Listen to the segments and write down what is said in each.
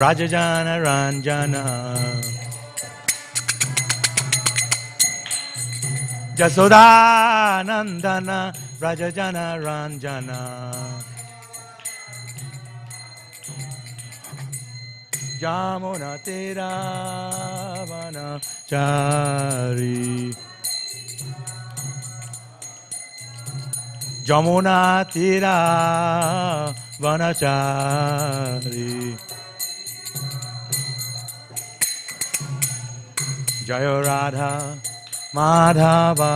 Rajajana Ranjana Jasoda Nandana Rajajana Ranjana Jamuna Tira Vanachari Jamuna Tira Vanachari Jaya Radha Madhava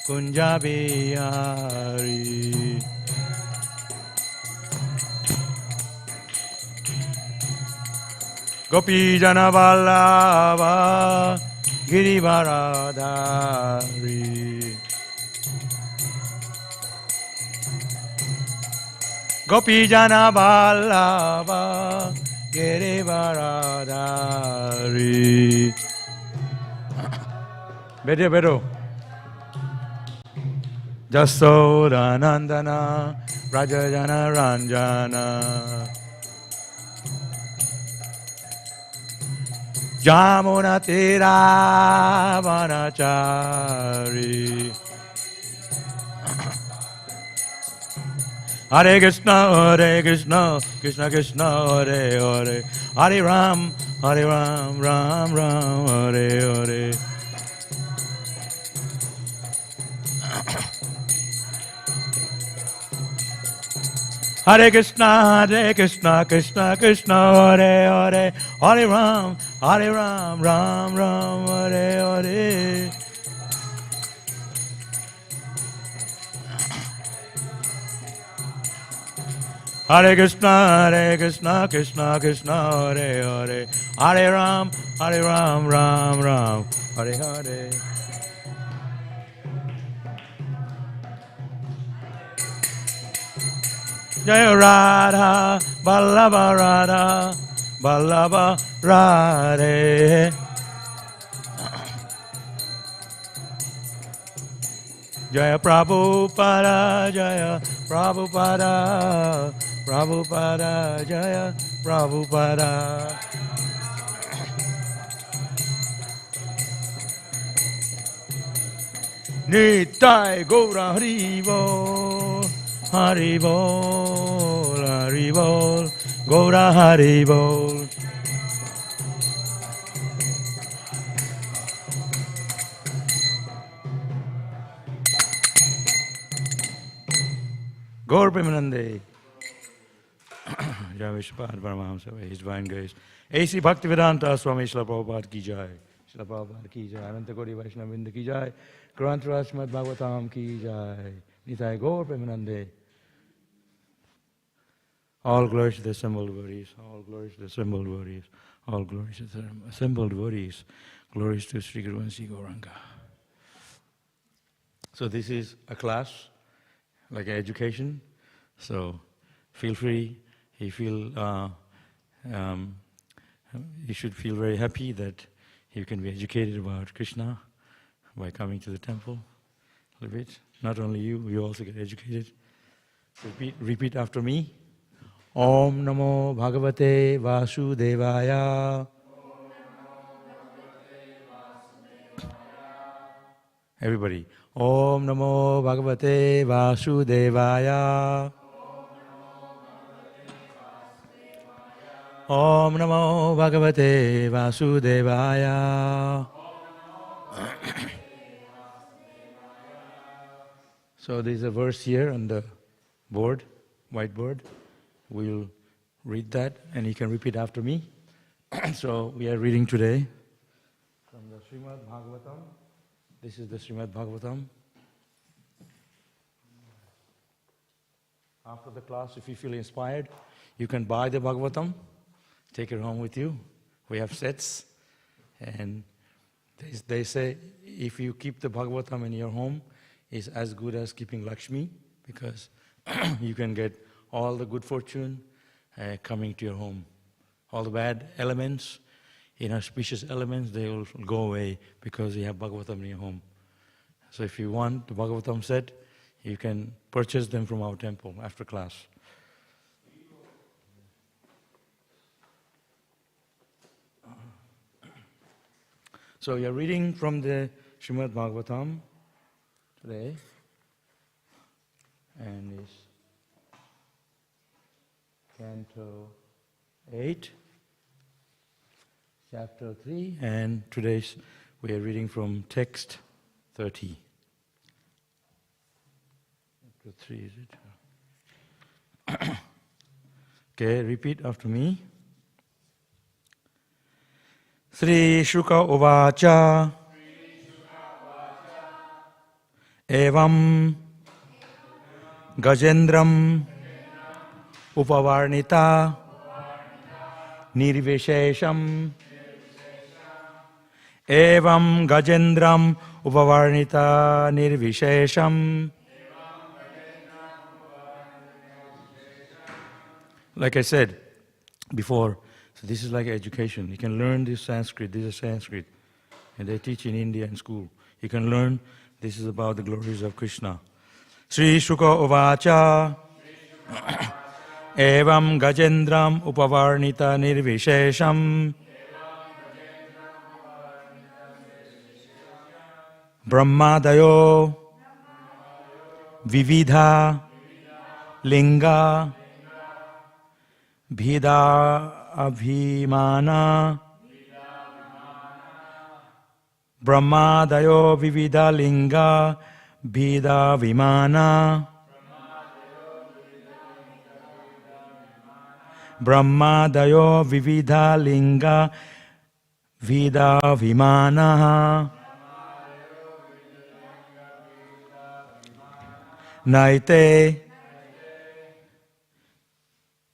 Kunja Bihari Gopi Jana Vallabha Girivaradhari Gopi Jana Vallabha Girivaradhari Beto Beto Jasoda Nandana Rajajana Ranjana Jamuna Tira Vanachari Hare Krishna, Krishna Krishna, Hare Hare Hare Ram, Ram Ram, Hare Hare Hare Krishna, Krishna Krishna, Hare Hare Hare Ram, Ram Ram, Hare Hare Hare Krishna, Krishna Krishna, Hare Hare Hare Ram, Ram Ram, Hare Hare Jaya Radha, Vallabha Radha, Vallabha Radhe Jaya Prabhupada, Jaya Prabhupada, Prabhupada, Jaya Prabhupada Nitai Gaura Hari Bol Hari Bol, Hari Bol, Gaura Hari Bol. Gaur Premanande. Jai Vishwapad Paramahamsa, His Divine Grace. A.C. Bhaktivedanta, Swami Śrīmad Bhāgavatam ki jai. Śrīmad Bhāgavatam ki jai. Ananta Koti Vaishnavinda ki jai. Grantara Śrīmad Bhāgavatam ki jai. Nitai Gaur Premanande. All glories to the assembled devotees, all glories to the assembled devotees, all glories to the assembled devotees, glories to Sri Guru and Sri Gauranga. So this is a class, like an education, so feel free, you should feel very happy that you can be educated about Krishna by coming to the temple a little bit. Not only you also get educated. Repeat after me. Om Namo Bhagavate Vasudevaya. Everybody. Om Namo Bhagavate Vasudevaya. Om Namo Bhagavate Vasudevaya. So there's a verse here on the board, whiteboard. We'll read that and you can repeat after me. So we are reading today from the Śrīmad Bhāgavatam. This is the Śrīmad Bhāgavatam. After the class, if you feel inspired, you can buy the Bhāgavatam, take it home with you. We have sets. And they say if you keep the Bhāgavatam in your home, it's as good as keeping Lakshmi, because you can get all the good fortune coming to your home. All the bad elements, inauspicious elements, they will go away because you have Bhagavatam in your home. So if you want the Bhagavatam set, you can purchase them from our temple after class. So you're reading from the Śrīmad Bhāgavatam today, and it's Canto 8, Chapter 3, and today's we are reading from text 30. Chapter 3, is it? Okay, repeat after me. Sri Shuka Uvacha Evam Gajendram Upavarnita Nirvishesham Evam Gajendram Upavarnita Nirvishesham. Like I said before, so this is like education. You can learn this Sanskrit. This is Sanskrit. And they teach in India in school. You can learn. This is about the glories of Krishna. Sri Shuka Uvacha Evam Gajendram Upavarnita Nirvishesham Brahmadayo Vividha Linga Bhida Abhimana Brahmadayo Vividha Linga Bhida Vimana Brahmadayo Vividha Linga Vida Vimana Naite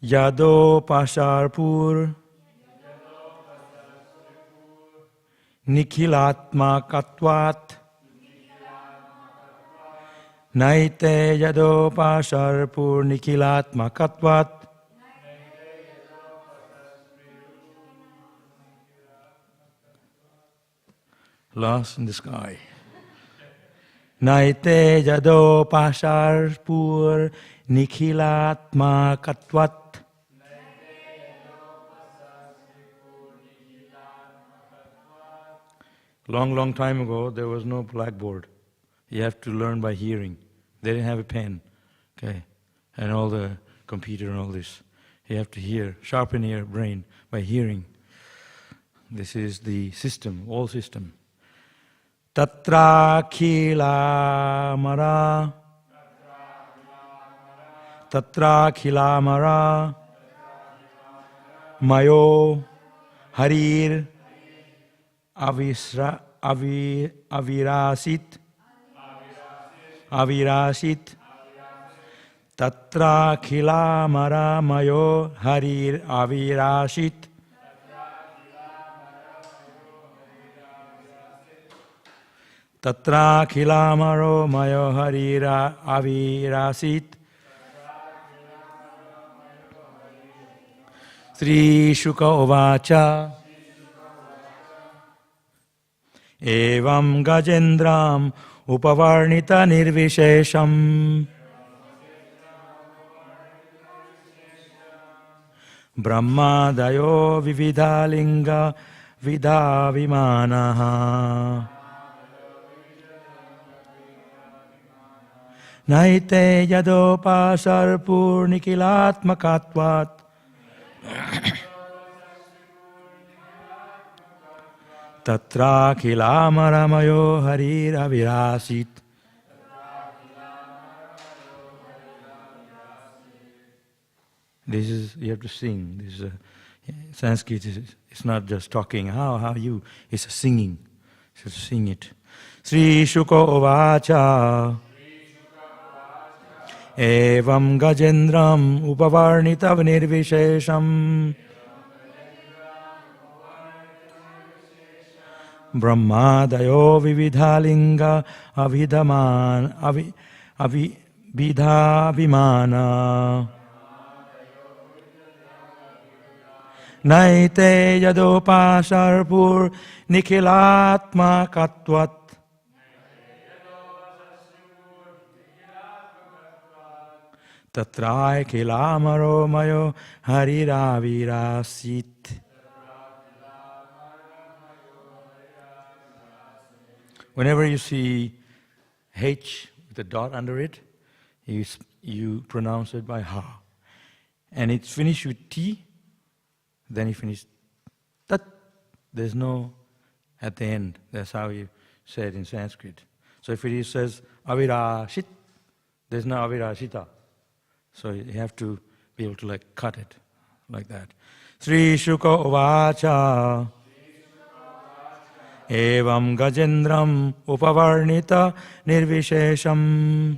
Yado Pasharpur Nikhilatma Katvat Naite Yado Pasharpur Nikhilatma Katvat Lost in the sky. Naite Yado Pasharpur Nikhilatma Katvat. Long time ago, there was no blackboard. You have to learn by hearing. They didn't have a pen, okay, and all the computer and all this. You have to hear, sharpen your brain by hearing. This is the system, all system. Tatra khilamara Tatra khilamara Mayo Harir Avirasit Tatra khilamara Mayo Harir Avirasit Tatra khilamaro Mayo Harira Avirasit. Sri Shuka Uvacha Evam Gajendram Upavarnita Nirvishesham Brahmadayo Vividha Linga Vidha Vimanaha Naite Yadopa Sarpur Nikilatmakatvat Tatra Khilamaramayo Harira Virasit. This is, you have to sing. This is Sanskrit, it's not just talking, how you, it's a singing. So sing it. Sri Shuka Uvacha Evam Gajendram Upavarnita Nirvishesham Brahmadayo Vividhalinga Vidha Vimana Naite Yadopa Sarpur Nikhilatma Katvat Tatrai Kilamaro Mayo Harira Virasit. Whenever you see H with a dot under it, you pronounce it by Ha. And it's finished with T, then you finish Tat. There's no at the end. That's how you say it in Sanskrit. So if it says Avirashit, there's no Avirashita. So you have to be able to like cut it like that. Sri Shuka Uvacha Evam Gajendram Upavarnita Nirvishesham.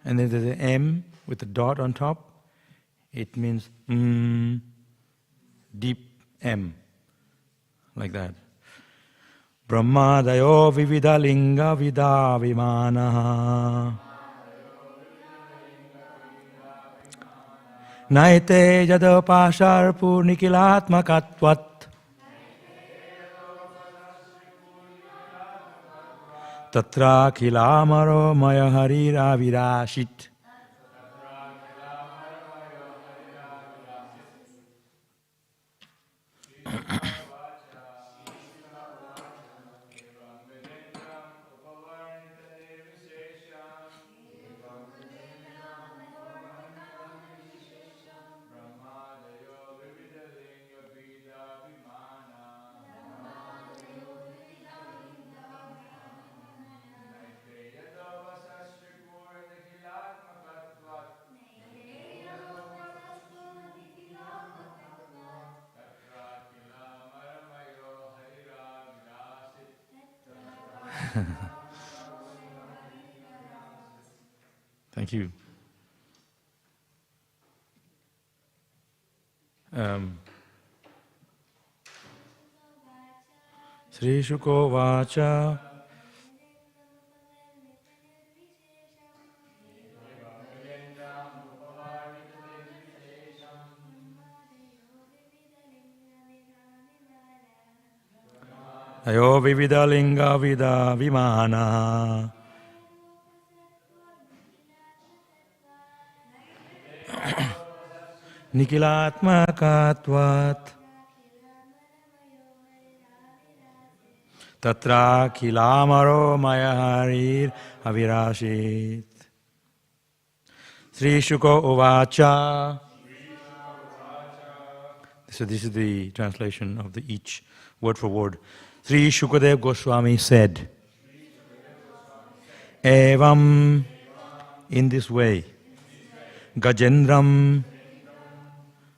And then there's an M with a dot on top. It means deep M. Like that. Brahmadayo vividha linga vida vimana. Naite jada pasharpu nikilatmakatvat. Tatra kilamaro maya harira virashit. Thank you. Sri Shuko Vacha Ayo Vividha Linga Vida Vimana. Nikilatmakatvat Tatra kilamaro maya harir avirashit. Sri Shuko Uvacha. So this is the translation of the each word for word. Sri Shukadev Goswami said, Evam, in this way, Gajendram,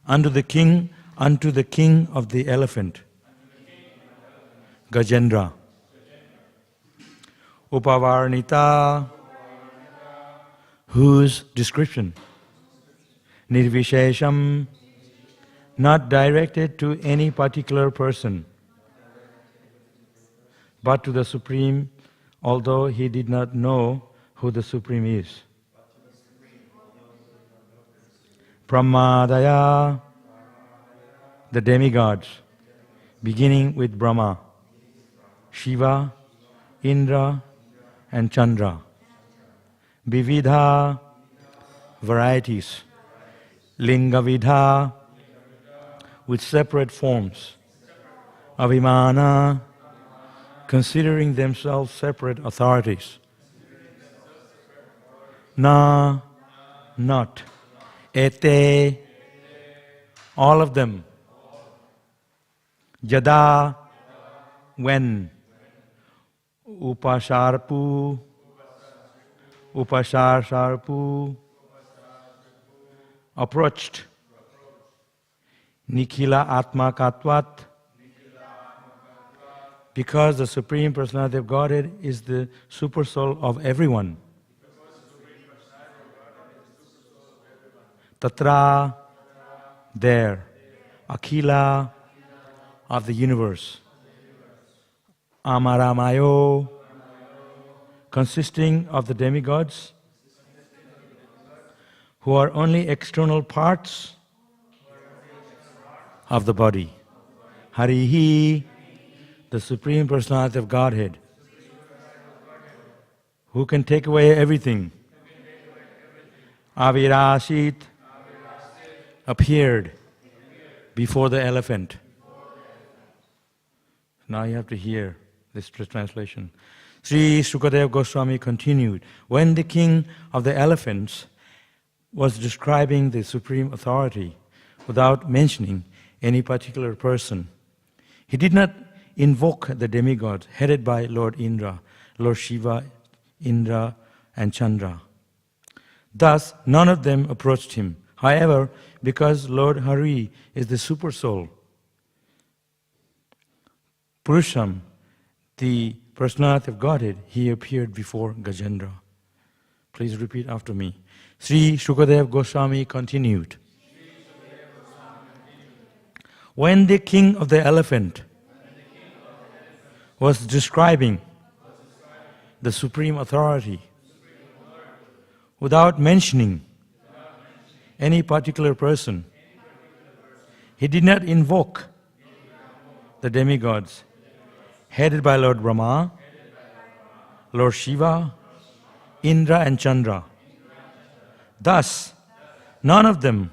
unto the king of the elephant, Gajendra. Upavarnita, whose description, Nirvishesham, not directed to any particular person, but to the Supreme, although he did not know who the Supreme is. Brahmadaya, the demigods, beginning with Brahma, Shiva, Indra, and Chandra. Vividha, varieties. Lingavidha, with separate forms. Avimana, considering themselves separate authorities. Na, not. Ete, all of them. Jada, when. Upasharpu, Upasharsharpu, approached. Nikhila Atma Katvat, because the Supreme Personality of Godhead is the super soul of everyone. Tatra, there. Akhila, of the universe. Amaramayo, consisting of the demigods, who are only external parts of the body. Harihi, the Supreme Personality of Godhead, who can take away everything. Avirashit, appeared before the elephant. Now you have to hear this translation. Sri Sukadeva Goswami continued, when the king of the elephants was describing the supreme authority without mentioning any particular person, he did not invoke the demigods headed by Lord Indra, Lord Shiva, Indra and Chandra. Thus, none of them approached him. However, because Lord Hare is the super soul, Purusham, the personality of Godhead, he appeared before Gajendra. Please repeat after me. Sri Sukadeva Goswami continued. When the king of the elephant was describing the supreme authority without mentioning any particular person, he did not invoke the demigods headed by Lord Brahma, Lord Shiva, Indra and Chandra. Thus, none of them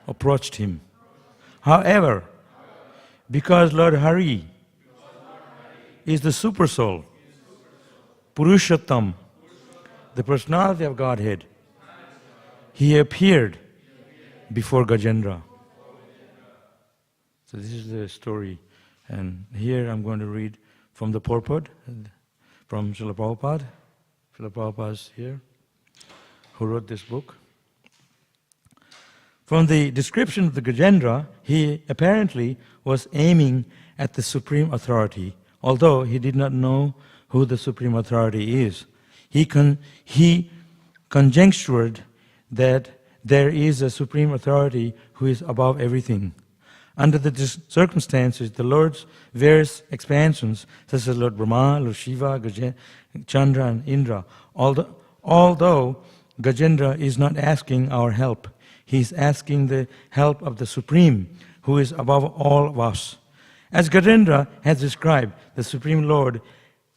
approached him. However, because Lord Hare is the super soul, Purushottam, the personality of Godhead, he appeared before Gajendra. So this is the story. And here I'm going to read from the purport from Srila Prabhupada. Srila Prabhupada is here, who wrote this book. From the description of the Gajendra, he apparently was aiming at the supreme authority, although he did not know who the supreme authority is. He conjectured that there is a supreme authority who is above everything. Under the circumstances, the Lord's various expansions, such as Lord Brahma, Lord Shiva, Chandra and Indra, although Gajendra is not asking our help, he is asking the help of the Supreme, who is above all of us. As Gajendra has described, the Supreme Lord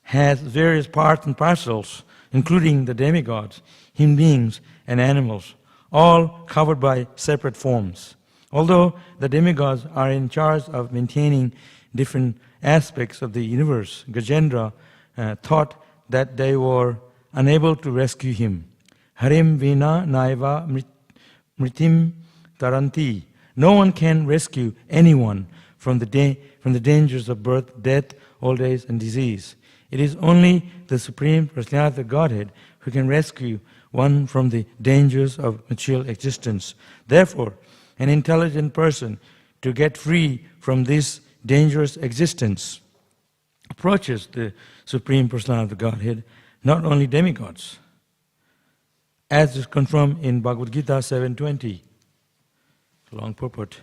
has various parts and parcels, including the demigods, human beings and animals, all covered by separate forms. Although the demigods are in charge of maintaining different aspects of the universe, Gajendra thought that they were unable to rescue him. Harim vina naiva mritim taranti. No one can rescue anyone from the dangers of birth, death, old age and disease. It is only the Supreme Personality of Godhead who can rescue one from the dangers of material existence. Therefore, an intelligent person, to get free from this dangerous existence, approaches the Supreme Personality of Godhead, not only demigods. As is confirmed in Bhagavad Gita 7.20, long purport,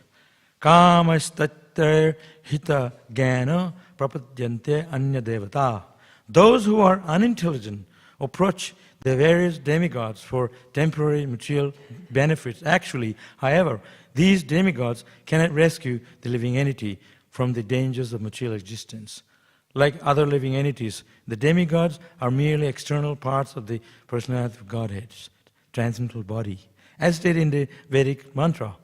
Kamastatter hita jnana prapadyante anya devata. Those who are unintelligent approach the various demigods for temporary material benefits. Actually, however, these demigods cannot rescue the living entity from the dangers of material existence. Like other living entities, the demigods are merely external parts of the personality of Godhead's transcendental body. As stated in the Vedic mantra,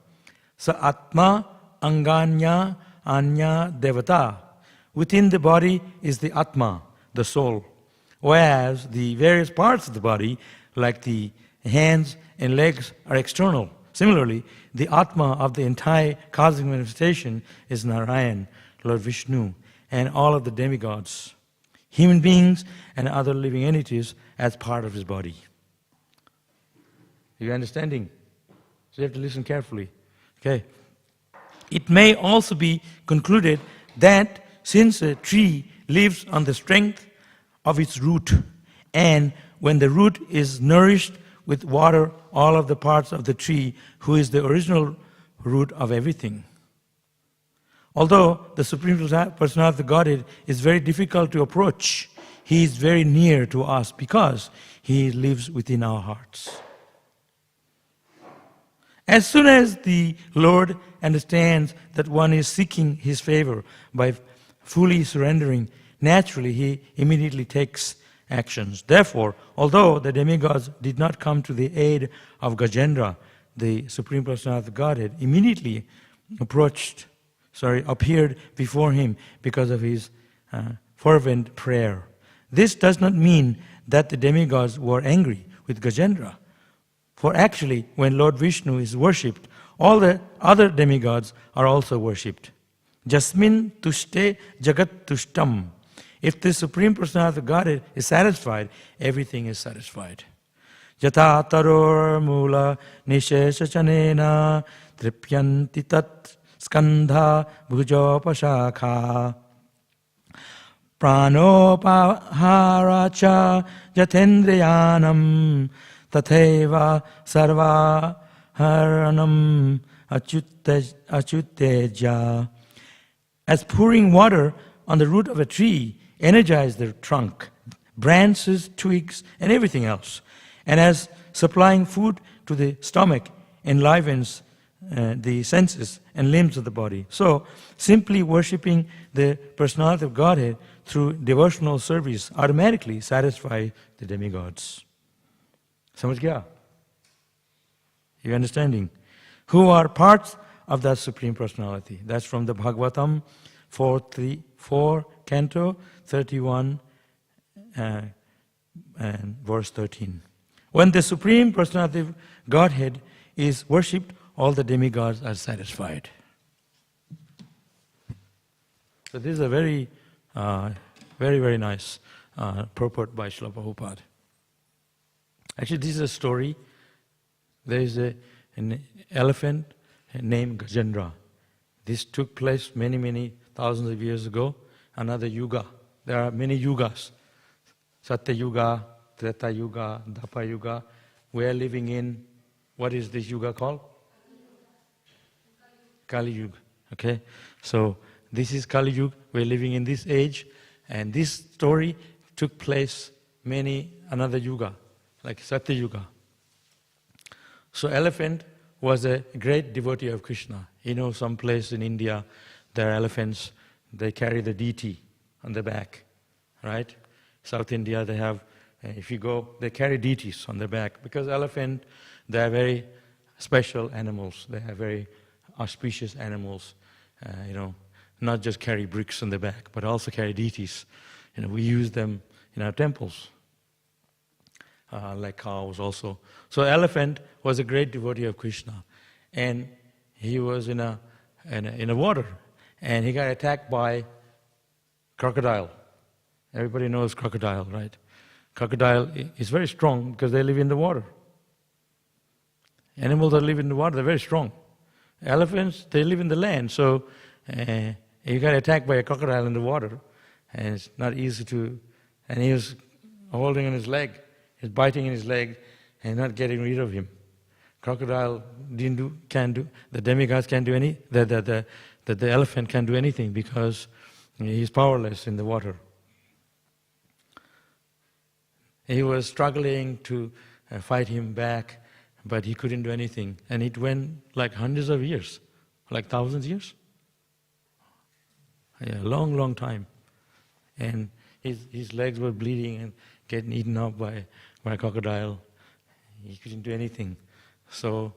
Sa Atma Anganya Anya Devata. Within the body is the Atma, the soul, whereas the various parts of the body, like the hands and legs, are external. Similarly, the Atma of the entire cosmic manifestation is Narayan, Lord Vishnu, and all of the demigods, human beings and other living entities as part of his body. Are you understanding? So you have to listen carefully. Okay. It may also be concluded that since a tree lives on the strength of its root, and when the root is nourished with water, all of the parts of the tree, who is the original root of everything. Although the Supreme Personality of the Godhead is very difficult to approach, he is very near to us because he lives within our hearts. As soon as the Lord understands that one is seeking his favor by fully surrendering, naturally he immediately takes actions. Therefore, although the demigods did not come to the aid of Gajendra, the Supreme Personality of Godhead immediately appeared before him because of his fervent prayer. This does not mean that the demigods were angry with Gajendra. For actually, when Lord Vishnu is worshipped, all the other demigods are also worshipped. Jasmin tushte jagat tushtam. If the Supreme Personality of Godhead is satisfied, everything is satisfied. Jata taror mula nishesha chanena tripyanti tat skandha bhujopashakha. Pranopaharacha jatendriyanam tatheva sarva haranam achyuteja. As pouring water on the root of a tree energizes the trunk, branches, twigs, and everything else, and as supplying food to the stomach enlivens the senses and limbs of the body. So, simply worshipping the personality of Godhead through devotional service automatically satisfies the demigods. Samajh gaya? You understanding? Who are parts of that Supreme Personality. That's from the Bhagavatam 4 Canto 31 and verse 13. When the Supreme Personality of Godhead is worshipped, all the demigods are satisfied. So this is a very, very nice purport by Srila Prabhupada. Actually, this is a story. There is an elephant named Gajendra. This took place many thousands of years ago. Another yuga. There are many yugas. Satya Yuga, Treta Yuga, Dapa Yuga. We are living in, what is this yuga called? Kali Yuga. Okay? So, this is Kali Yuga. We're living in this age. And this story took place another yuga, like Satya Yuga. So, elephant was a great devotee of Krishna. You know, some place in India, there are elephants, they carry the deity on the back, right? South India, they have, if you go, they carry deities on their back, because elephant, they are very special animals. They are very auspicious animals, not just carry bricks on the back, but also carry deities. We use them in our temples, like cows also. So elephant was a great devotee of Krishna, and he was in a water, and he got attacked by crocodile. Everybody knows crocodile, right? Crocodile is very strong because they live in the water. Animals that live in the water, they're very strong. Elephants, they live in the land, so he got attacked by a crocodile in the water, and it's not easy to, and he was holding on his leg, he's biting in his leg, and not getting rid of him. Crocodile can't do, the demigods can't do any, the elephant can't do anything because he's powerless in the water. He was struggling to fight him back, but he couldn't do anything. And it went like hundreds of years, like thousands of years. Yeah, long time. And his legs were bleeding and getting eaten up by a crocodile. He couldn't do anything. So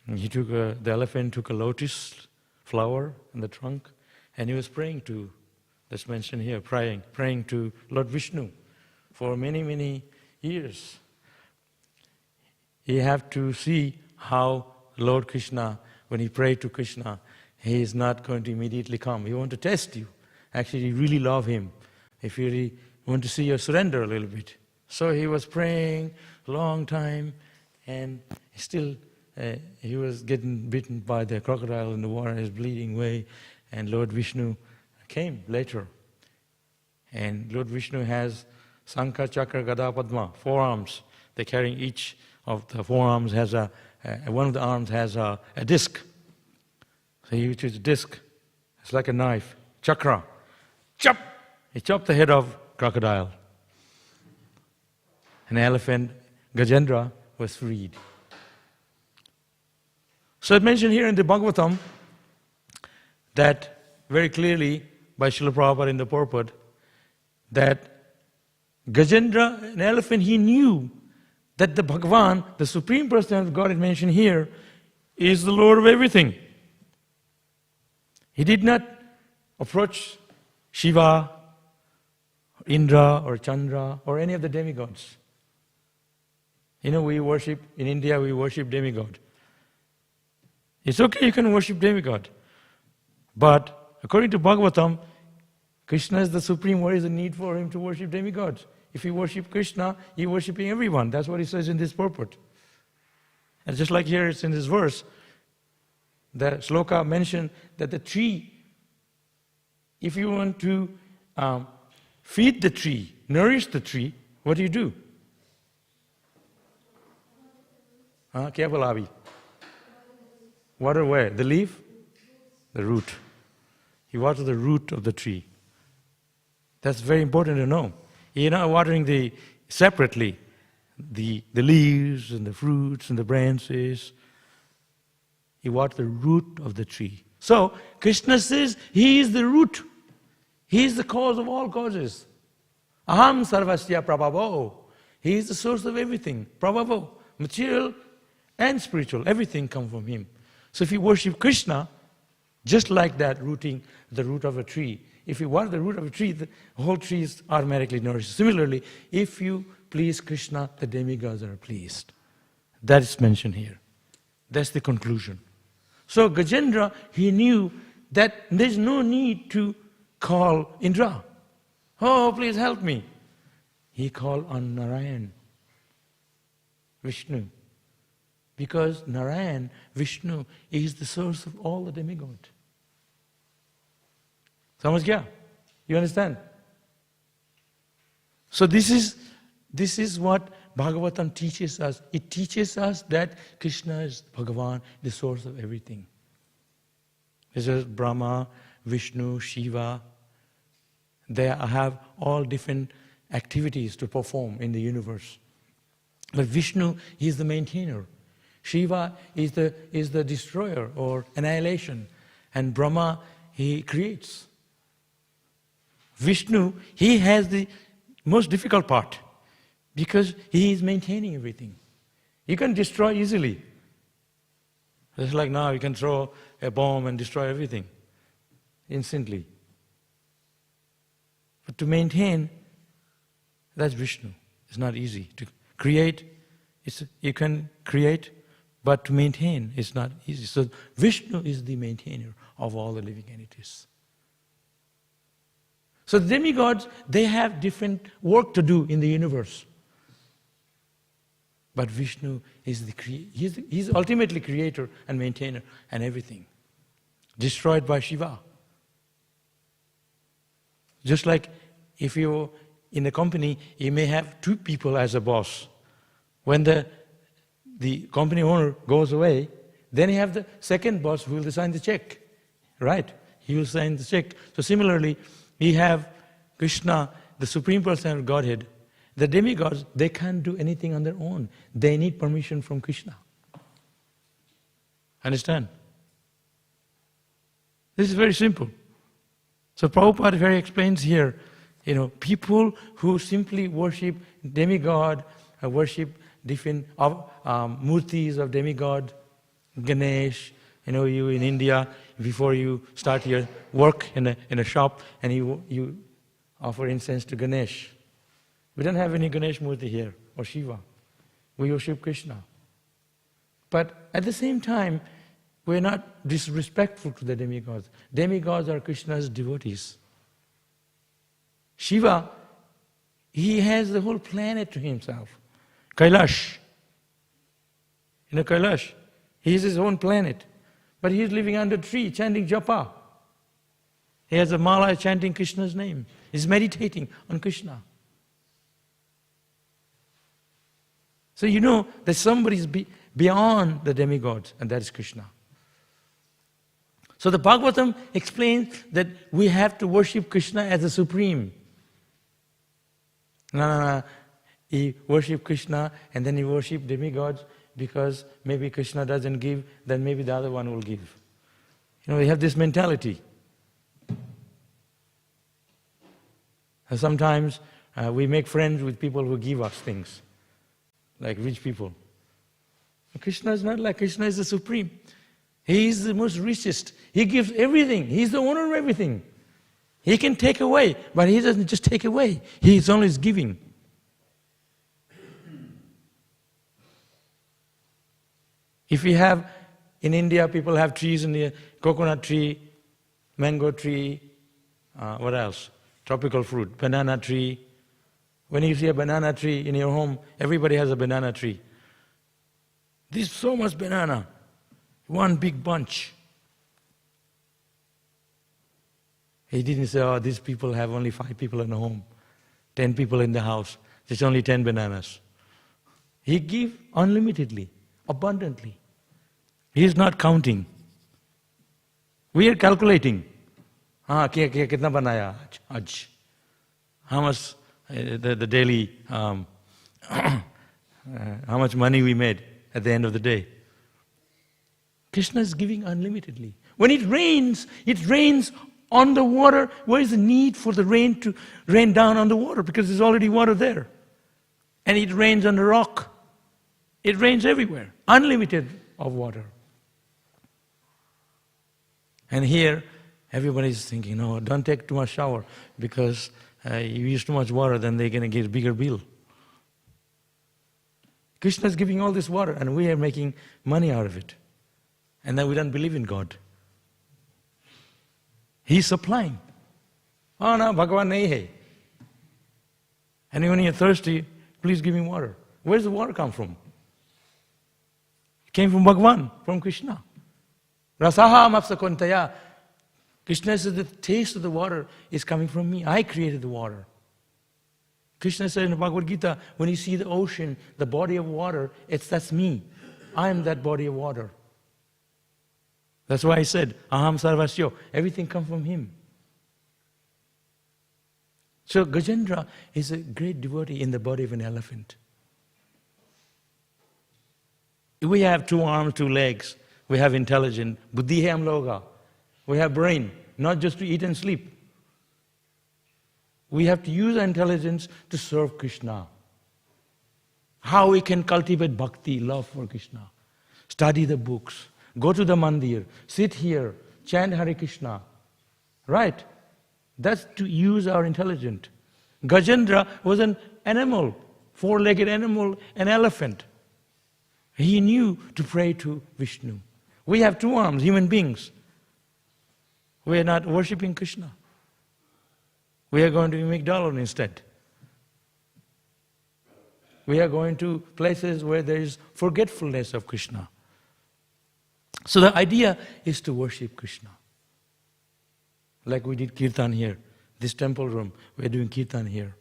the elephant took a lotus flower in the trunk, and he was praying to, that's mentioned here, praying to Lord Vishnu for many years. You have to see how Lord Krishna, when he prayed to Krishna, he is not going to immediately come. He wants to test you. Actually, you really love him. If you really want to see your surrender a little bit. So he was praying a long time, and still he was getting bitten by the crocodile in the water, he was bleeding away, and Lord Vishnu came later. And Lord Vishnu has Sankha, Chakra, Gada, Padma, 4 arms. They're carrying each of the 4 arms has one of the arms has a disc. So he uses a disc. It's like a knife. Chakra. Chop! He chopped the head of crocodile. An elephant, Gajendra, was freed. So it's mentioned here in the Bhagavatam that very clearly by Srila Prabhupada in the purport that Gajendra, an elephant, he knew that the Bhagavan, the Supreme Personality of God is mentioned here, is the Lord of everything. He did not approach Shiva Indra or Chandra or any of the demigods. We worship, in India we worship demigod. It's okay, you can worship demigod. But according to Bhagavatam, Krishna is the supreme. What is the need for him to worship demigods? If you worship Krishna, you're worshipping everyone. That's what he says in this purport. And just like here it's in this verse, the sloka mentioned that the tree, if you want to feed the tree, nourish the tree, what do? Kya water where? The leaf? The root. You water the root of the tree. That's very important to know. You're not watering separately the leaves and the fruits and the branches. You water the root of the tree. So Krishna says he is the root. He is the cause of all causes. Aham sarvasya prabhavo. He is the source of everything. Prabhavo. Material and spiritual. Everything comes from him. So if you worship Krishna, just like that, rooting the root of a tree. If you water the root of a tree, the whole tree is automatically nourished. Similarly, if you please Krishna, the demigods are pleased. That is mentioned here. That's the conclusion. So Gajendra, he knew that there's no need to call Indra. Oh, please help me. He called on Narayan, Vishnu. Because Narayan, Vishnu, is the source of all the demigods. Samajh kya? You understand? So this is what Bhagavatam teaches us. It teaches us that Krishna is Bhagavan, the source of everything. This is Brahma, Vishnu, Shiva. They have all different activities to perform in the universe. But Vishnu is the maintainer. Shiva is the destroyer or annihilation. And Brahma, he creates. Vishnu, he has the most difficult part because he is maintaining everything. You can destroy easily. It's like now you can throw a bomb and destroy everything instantly. But to maintain, that's Vishnu. It's not easy. To create, you can create, but to maintain is not easy. So Vishnu is the maintainer of all the living entities. So the demigods, they have different work to do in the universe. But Vishnu is he's ultimately creator and maintainer and everything. Destroyed by Shiva. Just like if you're in a company, you may have two people as a boss. When the company owner goes away, then you have the second boss who will sign the check. Right? He will sign the check. So similarly, we have Krishna, the Supreme Personality of Godhead. The demigods, they can't do anything on their own. They need permission from Krishna. Understand? This is very simple. So Prabhupada very explains here, people who simply worship demigod, worship different murtis of demigod, Ganesh. You in India, before you start your work in a shop, and you offer incense to Ganesh. We don't have any Ganesh Murti here, or Shiva. We worship Krishna. But at the same time, we're not disrespectful to the demigods. Demigods are Krishna's devotees. Shiva, he has the whole planet to himself. Kailash. Kailash, he is his own planet. But he is living under a tree, chanting japa. He has a mala chanting Krishna's name. He's meditating on Krishna. So you know that somebody is beyond the demigods, and that is Krishna. So the Bhagavatam explains that we have to worship Krishna as the supreme. No. You worship Krishna and then you worship demigods because maybe Krishna doesn't give, then maybe the other one will give. We have this mentality. Sometimes we make friends with people who give us things, like rich people. Krishna is not like Krishna is the supreme. He is the most richest. He gives everything. He's the owner of everything. He can take away, but He doesn't just take away. He is always giving. If we have, in India, people have trees in the coconut tree, mango tree, what else? Tropical fruit, banana tree. When you see a banana tree in your home, everybody has a banana tree. There's so much banana, one big bunch. He didn't say, oh, these people have only 5 people in the home, 10 people in the house. There's only 10 bananas. He gives unlimitedly, abundantly. He is not counting. We are calculating. Kitna banaya aaj? How much the daily, how much money we made at the end of the day. Krishna is giving unlimitedly. When it rains on the water. Where is the need for the rain to rain down on the water? Because there's already water there. And it rains on the rock. It rains everywhere. Unlimited of water. And here, everybody's thinking, no, don't take too much shower because you use too much water, then they're going to get a bigger bill. Krishna is giving all this water and we are making money out of it. And then we don't believe in God. He's supplying. Oh no, Bhagavan nahi hai. And when you're thirsty, please give me water. Where does the water come from? It came from Bhagavan, from Krishna. Rasaha mapsakontaya. Krishna says the taste of the water is coming from me. I created the water. Krishna said in the Bhagavad Gita, when you see the ocean, the body of water, that's me. I am that body of water. That's why I said, Aham Sarvasyo. Everything comes from him. So Gajendra is a great devotee in the body of an elephant. We have 2 arms, 2 legs. We have intelligence. Buddhi hai hum loga. We have brain, not just to eat and sleep. We have to use our intelligence to serve Krishna. How we can cultivate bhakti, love for Krishna. Study the books. Go to the mandir, sit here, chant Hare Krishna. Right? That's to use our intelligence. Gajendra was an animal, 4-legged animal, an elephant. He knew to pray to Vishnu. We have 2 arms, human beings. We are not worshipping Krishna. We are going to McDonald's instead. We are going to places where there is forgetfulness of Krishna. So the idea is to worship Krishna. Like we did kirtan here. This temple room, we're doing kirtan here.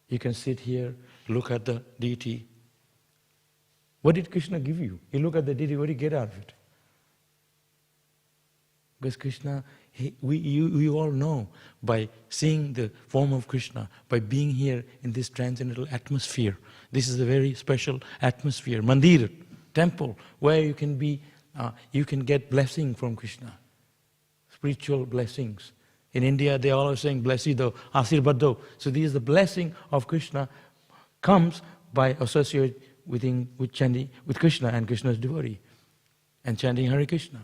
You can sit here, look at the deity. What did Krishna give you? You look at the deity, what do you get out of it? Because Krishna, you all know, by seeing the form of Krishna, by being here in this transcendental atmosphere, this is a very special atmosphere, mandir, temple, where you can get blessing from Krishna, spiritual blessings. In India, they are always saying, blessido, asirvado. So this is the blessing of Krishna comes by associating with Krishna and Krishna's devotee, and chanting Hare Krishna.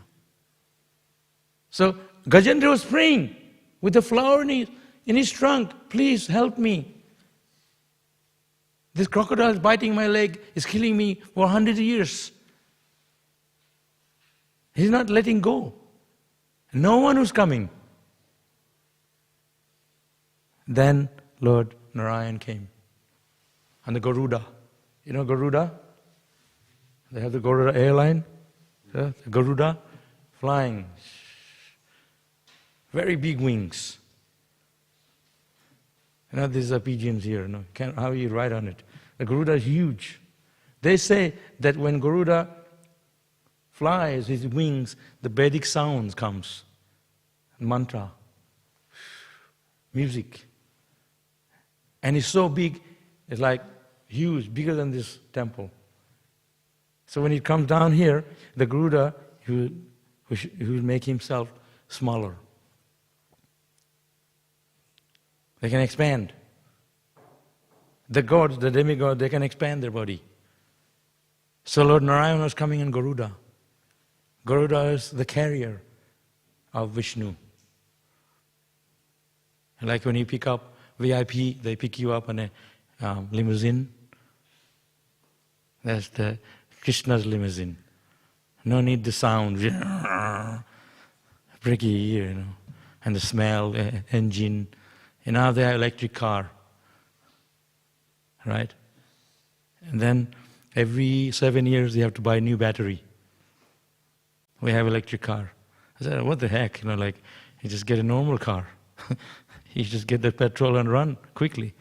So Gajendra was praying with the flower in his trunk, please help me. This crocodile is biting my leg, is killing me for 100 years. He's not letting go. No one was coming. Then Lord Narayan came on the Garuda. You know Garuda? They have the Garuda airline. The Garuda flying. Very big wings. You know, these are pigeons here. No, how you ride on it? The Garuda is huge. They say that when Garuda flies his wings, the Vedic sounds comes. Mantra. Music. And it's so big, it's like huge, bigger than this temple. So when he comes down here, the Garuda, he will make himself smaller. They can expand. The gods, the demigods, they can expand their body. So Lord Narayan was coming in Garuda. Garuda is the carrier of Vishnu. Like when you pick up VIP, they pick you up in a limousine. That's the Krishna's limousine. No need the sound, breaky ear, and the smell, engine. And now they have electric car, right? And then every 7 years they have to buy a new battery. We have electric car. I said, what the heck? Like you just get a normal car. You just get the petrol and run quickly.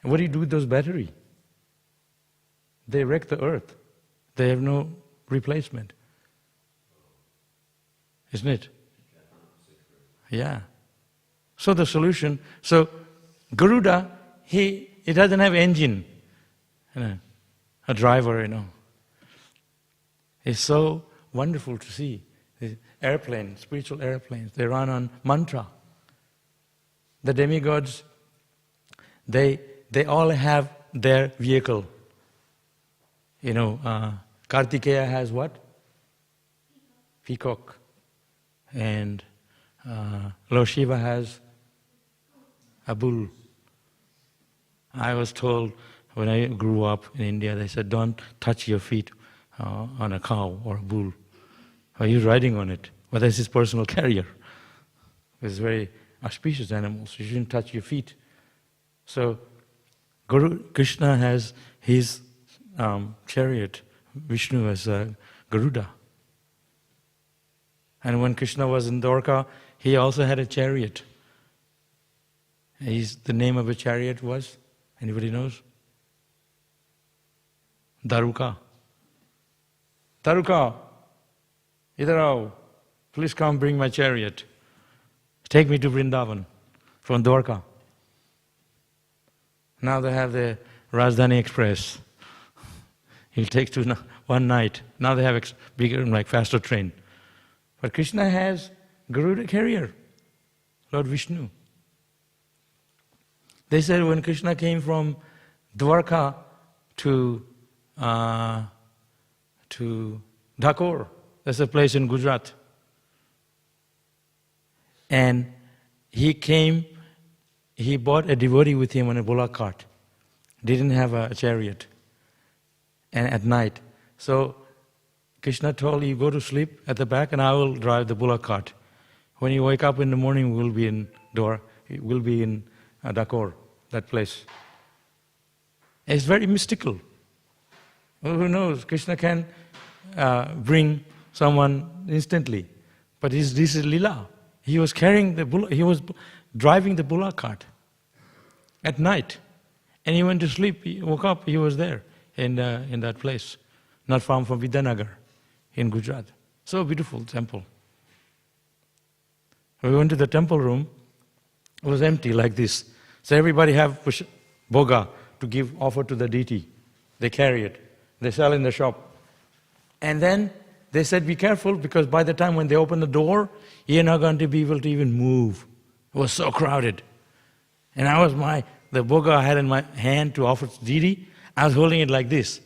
And what do you do with those batteries? They wreck the earth. They have no replacement. Isn't it? Yeah. So the solution, Garuda, he doesn't have engine, a driver, It's so wonderful to see. The airplanes, spiritual airplanes, they run on mantra. The demigods, they all have their vehicle. Kartikeya has what? Peacock. And Lord Shiva has a bull. I was told when I grew up in India, they said, don't touch your feet on a cow or a bull. Or you're riding on it. Well, that's his personal carrier. It's very auspicious animals. You shouldn't touch your feet. So Krishna has his chariot. Vishnu has Garuda. And when Krishna was in Dwarka, he also had a chariot. The name of a chariot was? Anybody knows? Daruka. Daruka, idhar aao. Please come bring my chariot. Take me to Vrindavan from Dwarka. Now they have the Rajdhani Express. It takes to one night. Now they have bigger, faster train. But Krishna has Garuda carrier, Lord Vishnu. They said when Krishna came from Dwarka to Dhakor, that's a place in Gujarat, and he bought a devotee with him on a bullock cart. Didn't have a chariot. And at night. So Krishna told, you go to sleep at the back and I will drive the bullock cart. When you wake up in the morning, we'll be in Dhakor, that place. It's very mystical. Well, who knows? Krishna can bring someone instantly. But this is Lila. He was carrying he was driving the bullock cart at night. And he went to sleep, he woke up, he was there in that place. Not far from Vidyanagar in Gujarat. So beautiful temple. We went to the temple room, it was empty like this. So everybody have boga to offer to the deity. They carry it. They sell in the shop. And then they said, be careful, because by the time when they open the door, you're not going to be able to even move. It was so crowded. And the boga I had in my hand to offer to deity, I was holding it like this,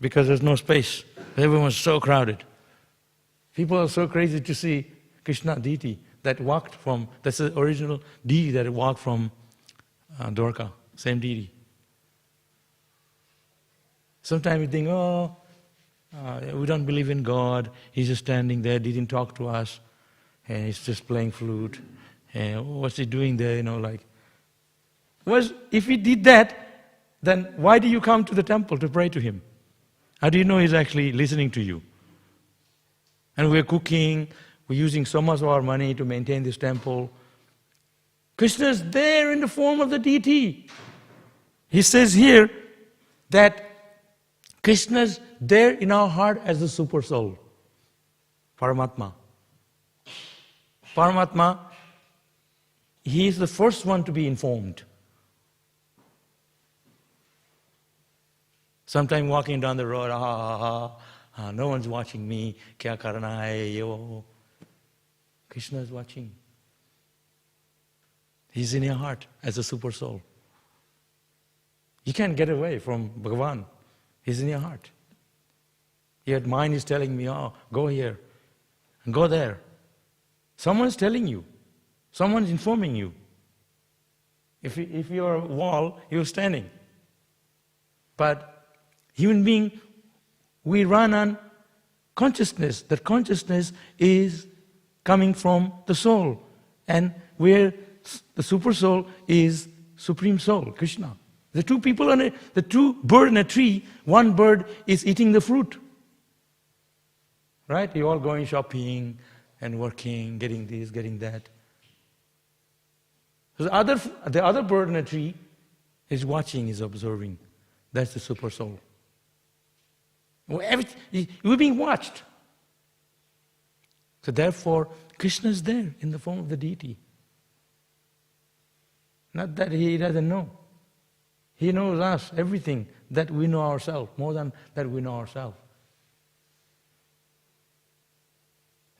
because there's no space. Everyone was so crowded. People are so crazy to see Krishna deity that's the original deity that walked from Dwarka, same deity. Sometimes you think, we don't believe in God, he's just standing there, didn't talk to us, and he's just playing flute, and what's he doing there, if he did that, then why do you come to the temple to pray to him? How do you know he's actually listening to you? And we're cooking, we're using so much of our money to maintain this temple. Krishna's there in the form of the deity. He says here that Krishna's there in our heart as the super soul, Paramatma. Paramatma, he is the first one to be informed. Sometime walking down the road, no one's watching me, kya karna hai, yo. Krishna is watching. He's in your heart as a super soul. You can't get away from Bhagavan. He's in your heart. Yet mind is telling me, go here and go there. Someone's telling you. Someone's informing you. If you're a wall, you're standing. But human being, we run on consciousness. That consciousness is coming from the soul. And where the super soul is Supreme Soul, Krishna. The two people the two birds in a tree, one bird is eating the fruit. Right? You're all going shopping and working, getting this, getting that. So the other bird in a tree is watching, is observing. That's the super soul. We're being watched. So therefore, Krishna is there in the form of the deity. Not that he doesn't know. He knows us, everything that we know ourselves, more than that we know ourselves.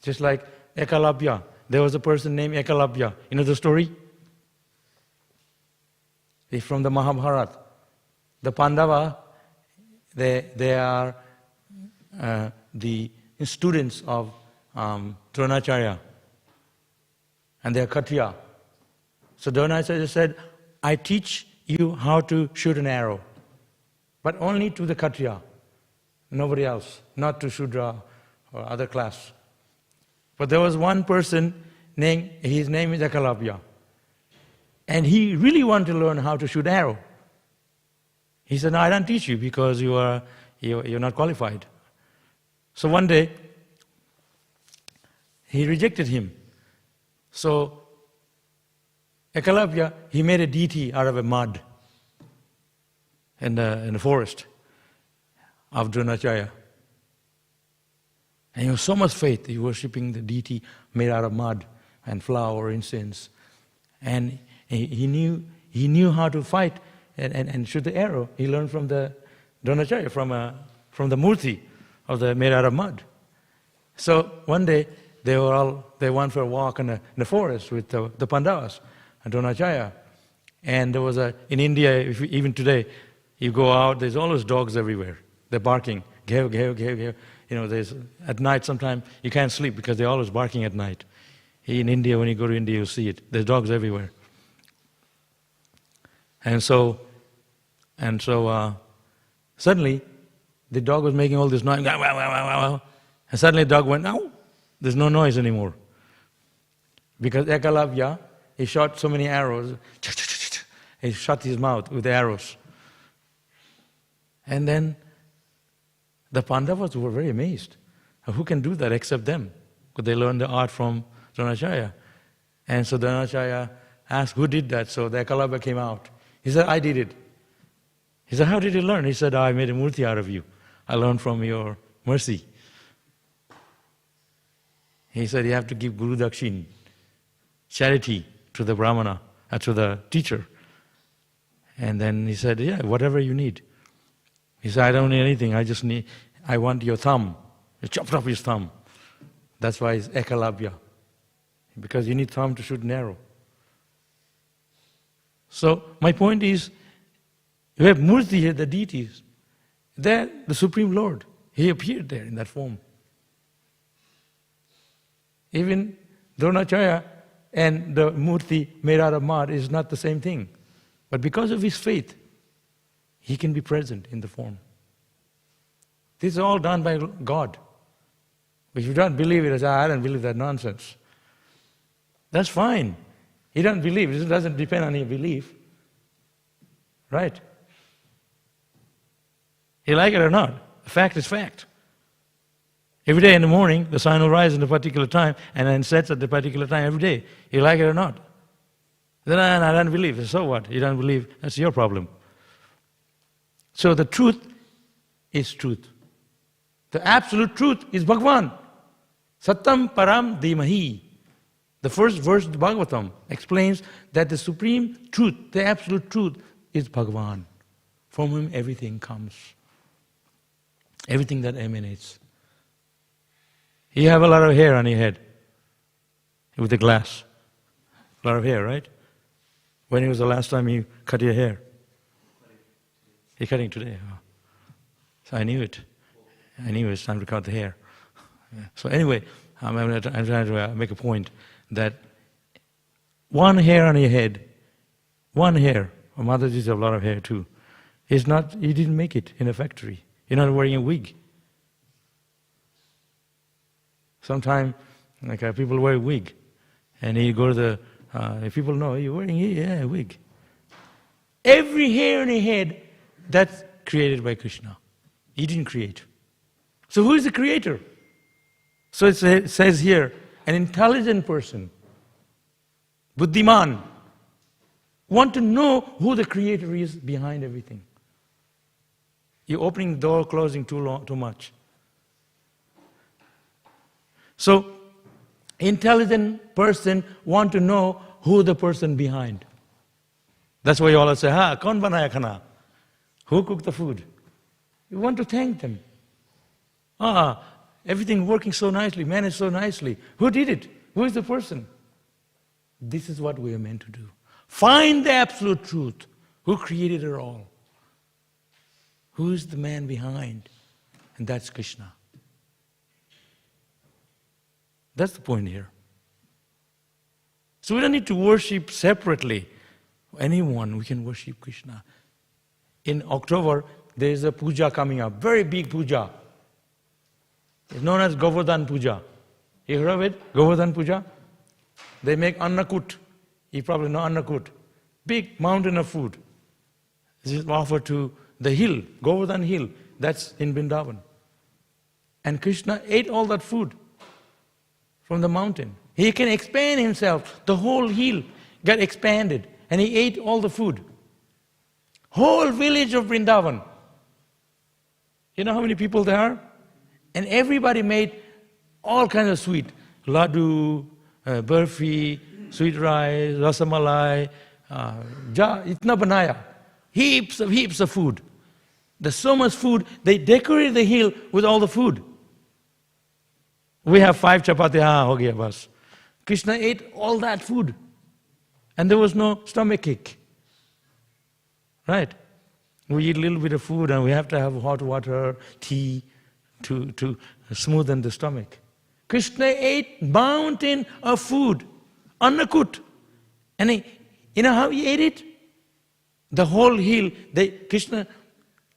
Just like Ekalabhya. There was a person named Ekalabhya. You know the story? It's from the Mahabharata. The Pandava, they are the students of Dronacharya. And they are Kshatriya. So Dronacharya said, I teach you how to shoot an arrow. But only to the Kshatriya. Nobody else. Not to Shudra or other class. But there was one person, his name is Ekalabhya. And he really wanted to learn how to shoot arrow. He said, no, I don't teach you because you're not qualified. So one day, he rejected him. So Ekalabhya, he made a deity out of a mud in the forest of Dronacharya. And he was so much faith, he was worshipping the deity made out of mud and flour, incense. And he knew how to fight and shoot the arrow. He learned from the Dronacharya, from the murti of the made out of mud. So one day they went for a walk in the forest with the Pandavas and Dronacharya. And there was in India, even today, you go out, there's always dogs everywhere. They're barking, gev, gev, gev, gev. You know, at night sometimes you can't sleep because they're always barking at night. In India, when you go to India, you'll see it. There's dogs everywhere. And so suddenly, the dog was making all this noise, and suddenly the dog went, "Ow!" There's no noise anymore. Because Ekalabhya, he shot so many arrows, he shut his mouth with the arrows. And then the Pandavas were very amazed. Who can do that except them? Because they learned the art from Dronacharya. And so Dronacharya asked, who did that? So the Ekalabhya came out. He said, I did it. He said, how did you learn? He said, I made a murti out of you. I learned from your mercy. He said, you have to give Guru Dakshin, charity to the Brahmana, to the teacher. And then he said, yeah, whatever you need. He said, I don't need anything, I want your thumb. He chopped off his thumb. That's why it's Ekalabhya. Because you need thumb to shoot an arrow. So my point is, you have Murti here, the deities. There, the Supreme Lord, He appeared there in that form. Even Dronacharya and the Murti made out of mud is not the same thing. But because of his faith, he can be present in the form. This is all done by God. If you don't believe it, I don't believe that nonsense. That's fine. You don't believe, it doesn't depend on your belief. Right? You like it or not, the fact is fact. Every day in the morning, the sun will rise at a particular time and then sets at a particular time every day. You like it or not? Then I don't believe. So what? You don't believe, that's your problem. So the truth is truth. The absolute truth is Bhagavan. Satam param dhimahi. The first verse of the Bhagavatam explains that the supreme truth, the absolute truth, is Bhagavan, from whom everything comes. Everything that emanates. You have a lot of hair on your head with the glass. A lot of hair, right? When was the last time you cut your hair? You're cutting today. Oh. So I knew it. I knew it was time to cut the hair. Yeah. So anyway, I'm trying to make a point that one hair on your head One hair. Well, Mataji's have a lot of hair too. It's not, you didn't make it in a factory. You're not wearing a wig. Sometimes, people wear a wig. And you go to the, people know, you're wearing a wig. Every hair in your head, that's created by Krishna. He didn't create. So who is the creator? So it says here, an intelligent person, Buddhiman, want to know who the creator is behind everything. You're opening the door, closing too much. So, intelligent person want to know who the person behind. That's why you always say, kaun banaya khana? Who cooked the food? You want to thank them. Everything working so nicely, managed so nicely. Who did it? Who is the person? This is what we are meant to do. Find the absolute truth. Who created it all? Who is the man behind? And that's Krishna. That's the point here. So we don't need to worship separately. Anyone, we can worship Krishna. In October, there is a puja coming up, very big puja. It's known as Govardhan Puja. You heard of it? Govardhan Puja? They make annakut. You probably know annakut. Big mountain of food. This is offered to the hill, Govardhan Hill. That's in Vrindavan. And Krishna ate all that food from the mountain. He can expand himself. The whole hill got expanded. And he ate all the food. Whole village of Vrindavan. You know how many people there are? And everybody made all kinds of sweet. Laddu, burfi, sweet rice, rasamalai, itna banaya. Heaps of food. There's so much food, they decorated the hill with all the food. We have 5 chapati, ho gaya bas. Krishna ate all that food. And there was no stomach ache. Right? We eat a little bit of food and we have to have hot water, tea, to smoothen the stomach. Krishna ate mountain of food, annakut. And you know how he ate it? The whole hill, Krishna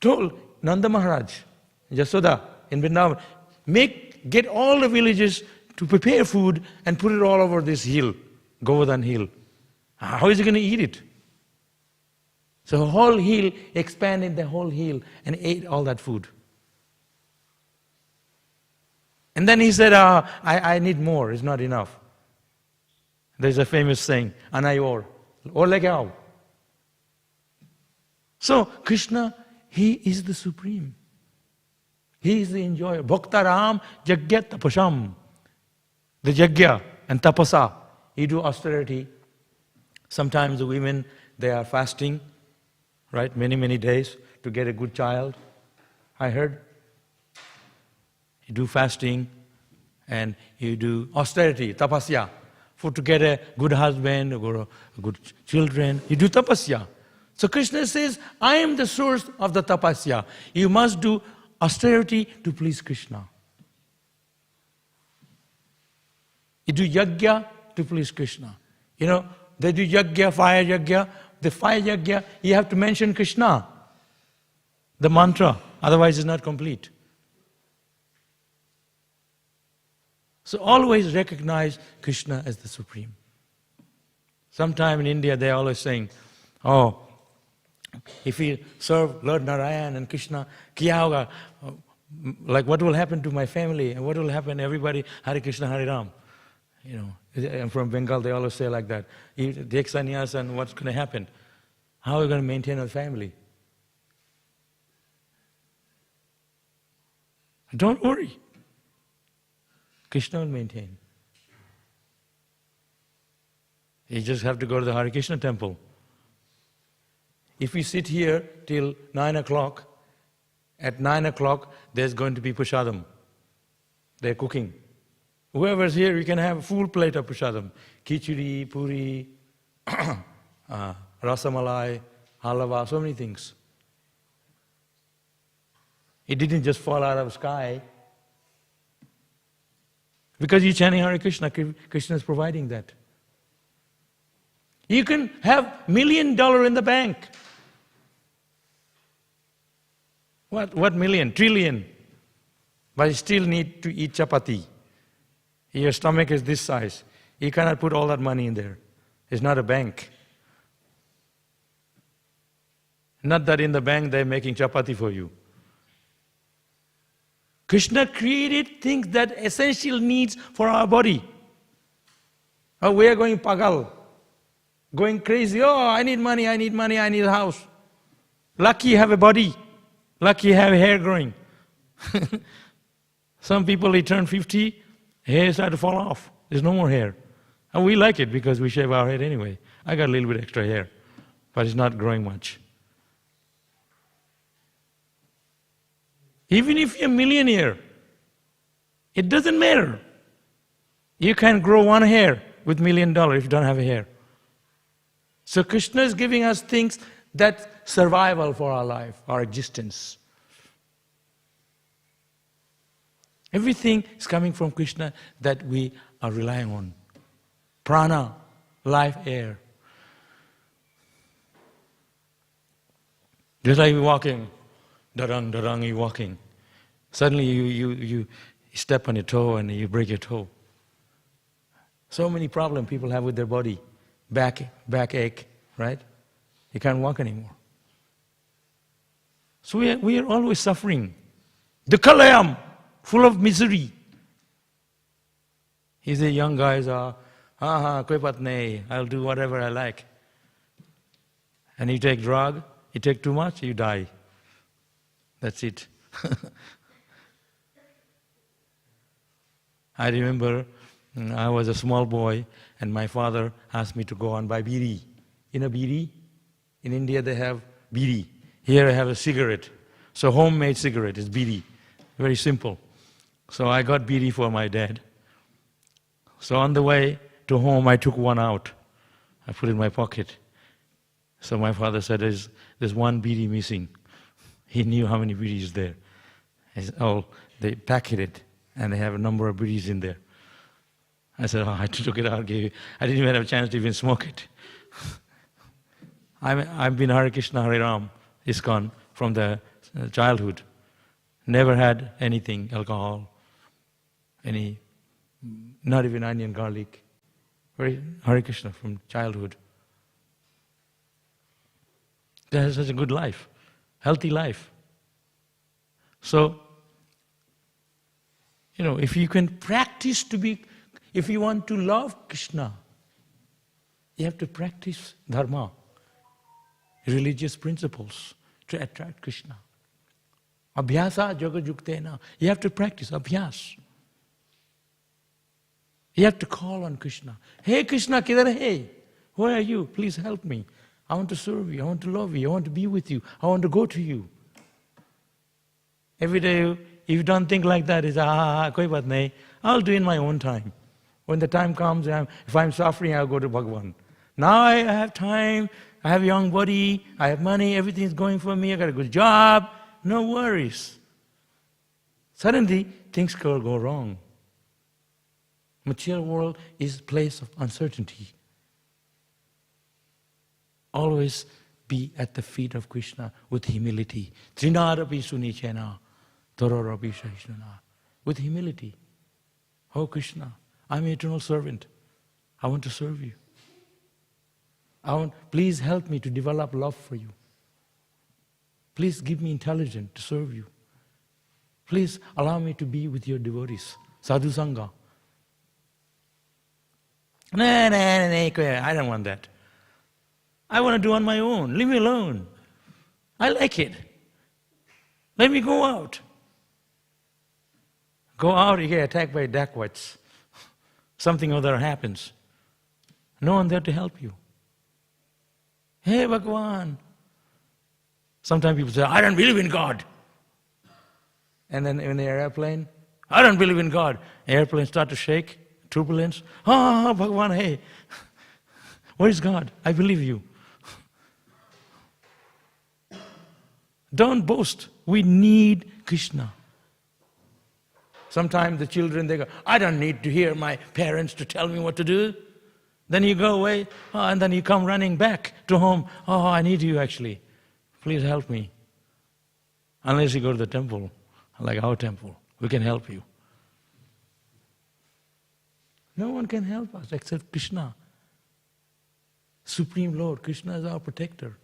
told Nanda Maharaj, Yasoda in Vrindavan, get all the villages to prepare food and put it all over this hill, Govardhan Hill. How is he going to eat it? So the whole hill, expanded the whole hill and ate all that food. And then he said, I need more, it's not enough. There's a famous saying, Anai or legao. So Krishna, he is the supreme. He is the enjoyer. Bhaktaram Jagya Tapasam. The Jagya and Tapasa. You do austerity. Sometimes the women, they are fasting, right? Many days to get a good child. I heard. You do fasting and you do austerity, tapasya, to get a good husband or a good children. You do tapasya. So Krishna says, I am the source of the tapasya. You must do austerity to please Krishna. You do yajna to please Krishna. You know, they do yajna, fire yajna. The fire yajna, you have to mention Krishna, the mantra, otherwise it's not complete. So always recognize Krishna as the Supreme. Sometime in India they are always saying, if we serve Lord Narayan and Krishna, kya hoga? Like what will happen to my family and what will happen to everybody, Hare Krishna, Hare Ram. You know, I'm from Bengal, they always say like that. You take sannyas and what's going to happen? How are you going to maintain a family? Don't worry. Krishna will maintain. You just have to go to the Hare Krishna temple. If we sit here till 9 o'clock, at 9 o'clock there's going to be prasadam. They're cooking. Whoever's here, you can have a full plate of prasadam. Khichdi, puri, rasamalai, halava, so many things. It didn't just fall out of the sky. Because you're chanting Hare Krishna, Krishna is providing that. You can have $1 million in the bank. What million? Trillion. But you still need to eat chapati. Your stomach is this size. You cannot put all that money in there. It's not a bank. Not that in the bank they're making chapati for you. Krishna created things that essential needs for our body. Oh, we are going pagal, going crazy. Oh, I need money, I need money, I need a house. Lucky you have a body. Lucky you have hair growing. Some people, they turn 50, hair start to fall off. There's no more hair. And we like it because we shave our head anyway. I got a little bit extra hair, but it's not growing much. Even if you're a millionaire, it doesn't matter. You can grow one hair with $1 million if you don't have a hair. So Krishna is giving us things that survival for our life, our existence. Everything is coming from Krishna that we are relying on. Prana, life, air. Just like you're walking, darang, you're walking. Suddenly you step on your toe and you break your toe. So many problems people have with their body. Backache, right? You can't walk anymore. So we are always suffering. The kalayam, full of misery. He's a young guy, koi baat nahi, I'll do whatever I like. And you take drug, you take too much, you die. That's it. I remember I was a small boy and my father asked me to go and buy bidi. You know bidi? In India they have bidi. Here I have a cigarette. So homemade cigarette is bidi. Very simple. So I got bidi for my dad. So on the way to home I took one out. I put it in my pocket. So my father said, there's one bidi missing. He knew how many bidis there. He said, oh, they packet it and they have a number of bidis in there. I said, oh, I took it out, gave it. I didn't even have a chance to even smoke it. I've been Hare Krishna, Hare Ram, ISKCON from the childhood. Never had anything, alcohol, not even onion, garlic. Very Hare Krishna from childhood. That's such a good life, healthy life. So, if you can practice if you want to love Krishna, you have to practice dharma, religious principles to attract Krishna. Abhyasa yoga yuktena. You have to practice abhyas. You have to call on Krishna. Hey Krishna, kidhar hai? Where are you? Please help me. I want to serve you. I want to love you. I want to be with you. I want to go to you. Every day, if you don't think like that, it's koi baat nahi. I'll do in my own time. When the time comes, if I'm suffering, I'll go to Bhagavan. Now I have time, I have a young body, I have money, everything's going for me, I got a good job, no worries. Suddenly, things could go wrong. Material world is a place of uncertainty. Always be at the feet of Krishna with humility. Trinarapi sunichena, torarapi shahishnana. With humility. Oh Krishna, I'm an eternal servant. I want to serve you. Please help me to develop love for you. Please give me intelligence to serve you. Please allow me to be with your devotees. Sadhu Sangha. No, I don't want that. I want to do on my own. Leave me alone. I like it. Let me go out. Go out, you get attacked by dacoits. Something or other happens. No one there to help you. Hey, Bhagavan. Sometimes people say, I don't believe in God. And then in the airplane, I don't believe in God. Airplane start to shake, turbulence. Oh, Bhagavan, hey. Where is God? I believe you. Don't boast. We need Krishna. Sometimes the children, they go, I don't need to hear my parents to tell me what to do. Then you go away, and then you come running back to home. Oh, I need you actually. Please help me. Unless you go to the temple, like our temple, we can help you. No one can help us except Krishna. Supreme Lord, Krishna is our protector.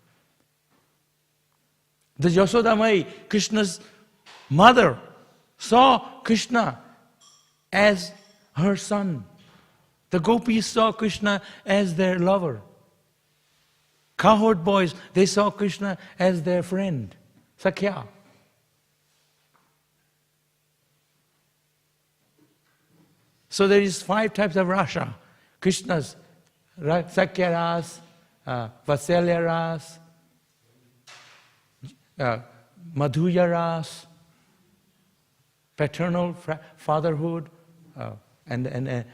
The Yashoda Mai, Krishna's mother, saw Krishna as her son. The gopis saw Krishna as their lover. Cowherd boys, they saw Krishna as their friend, Sakhya. So there is 5 types of rasa. Krishna's Sakhya ras, Vatsalya ras, Madhurya ras, paternal fatherhood, and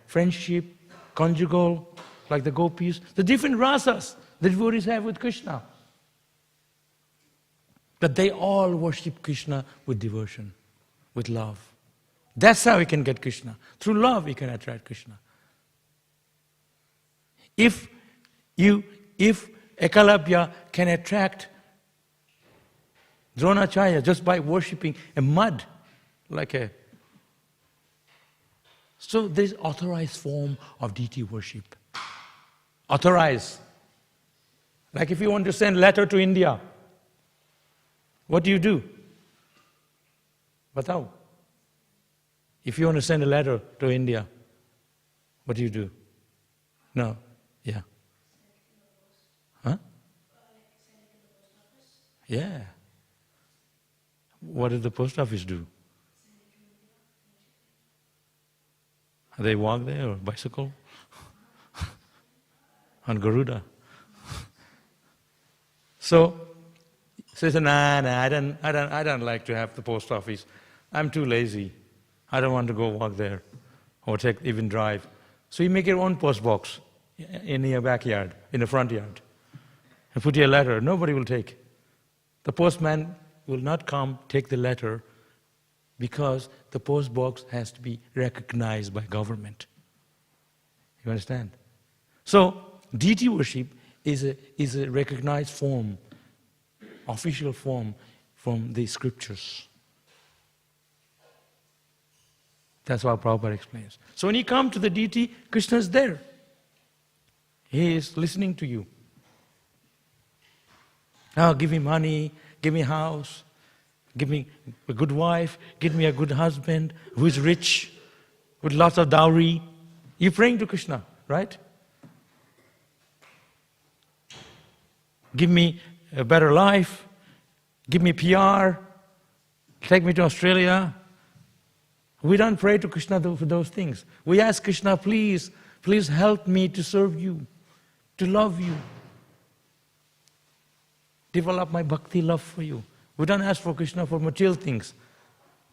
friendship, conjugal, like the gopis. The different rasas the devotees have with Krishna. But they all worship Krishna with devotion, with love. That's how we can get Krishna. Through love we can attract Krishna. If Ekalabhya can attract Dronacharya just by worshipping a mud, so there is authorized form of deity worship. Authorized. Like if you want to send a letter to India, what do? Batao. If you want to send a letter to India, what do? No. Yeah. Huh? Yeah. What does the post office do? They walk there or bicycle? On Garuda. So he said, nah, I don't like to have the post office. I'm too lazy. I don't want to go walk there or even drive. So you make your own post box in your backyard, in the front yard, and put your letter. Nobody will take. The postman will not come take the letter because the post box has to be recognized by government. You understand? So deity worship is a recognized form, official form from the scriptures. That's what Prabhupada explains. So when you come to the deity, Krishna is there. He is listening to you. Oh, give me money, give me a house, give me a good wife, give me a good husband who is rich, with lots of dowry. You're praying to Krishna, right? Give me a better life, give me PR, take me to Australia. We don't pray to Krishna for those things. We ask Krishna, please help me to serve you, to love you, develop my bhakti love for you. We don't ask for Krishna for material things.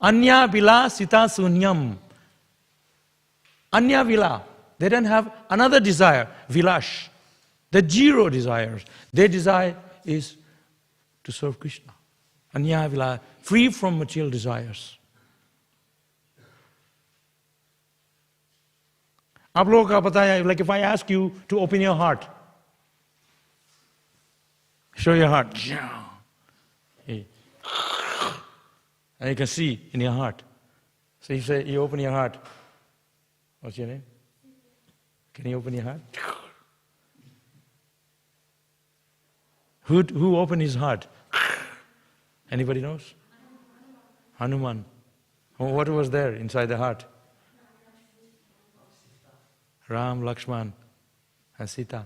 Anya vila sita sunyam. Anya vila. They don't have another desire, vilash. The 0 desires. Their desire is to serve Krishna. Anya vila, free from material desires. आप लोगों का पता है, like if I ask you to open your heart, show your heart, and you can see in your heart. So you open your heart. What's your name? Can you open your heart? Who opened his heart? Anybody knows? Hanuman. What was there inside the heart? Ram, Lakshman, and Sita.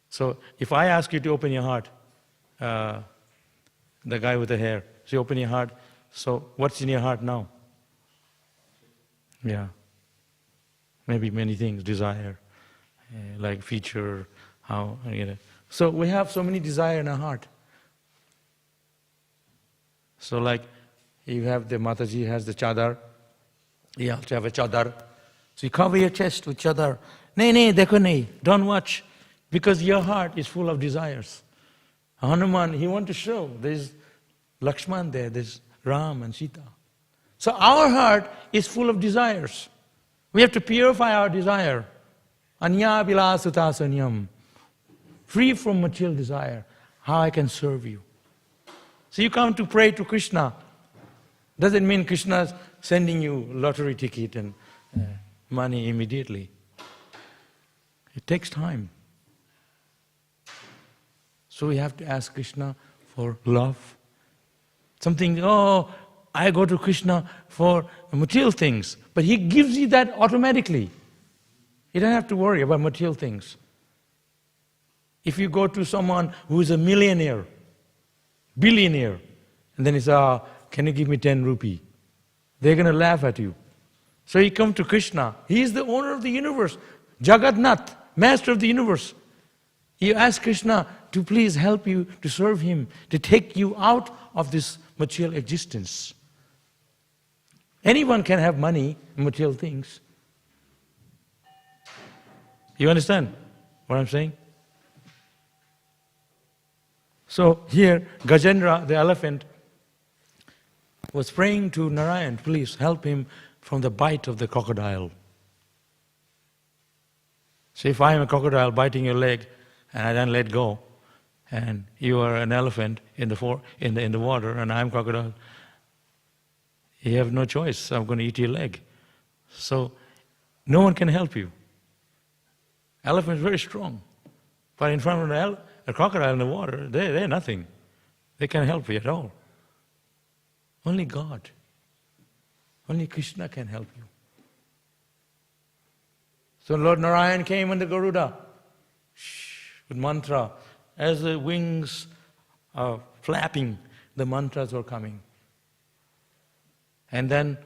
So if I ask you to open your heart, the guy with the hair, so you open your heart, so what's in your heart now? Yeah. Maybe many things, desire, like future, how, So we have so many desire in our heart. So like, you have the Mataji has the chadar, you have to have a chadar. So you cover your chest with chadar. Nahi, dekho nahi, don't watch. Because your heart is full of desires. Hanuman, he wants to show, there's Lakshman there, there's Ram and Sita. So our heart is full of desires. We have to purify our desire. Anya vilasata sanyam. Free from material desire. How I can serve you. So you come to pray to Krishna. Doesn't mean Krishna's sending you lottery ticket and money immediately. It takes time. So we have to ask Krishna for love. Something, I go to Krishna for material things. But He gives you that automatically. You don't have to worry about material things. If you go to someone who is a millionaire, billionaire, and then he says, can you give me 10 rupee? They're going to laugh at you. So you come to Krishna. He is the owner of the universe. Jagatnath, master of the universe. You ask Krishna to please help you to serve Him, to take you out of this material existence. Anyone can have money, material things. You understand what I'm saying? So here, Gajendra, the elephant, was praying to Narayan, please help him from the bite of the crocodile. So if I am a crocodile biting your leg and I don't let go, and you are an elephant in the water and I'm crocodile, you have no choice. I'm going to eat your leg. So no one can help you. Elephant is very strong, but in front of a crocodile in the water, they're nothing. They can't help you at all. Only God, only Krishna can help you. So Lord Narayan came on the Garuda with mantra. As the wings are flapping, the mantras were coming. And then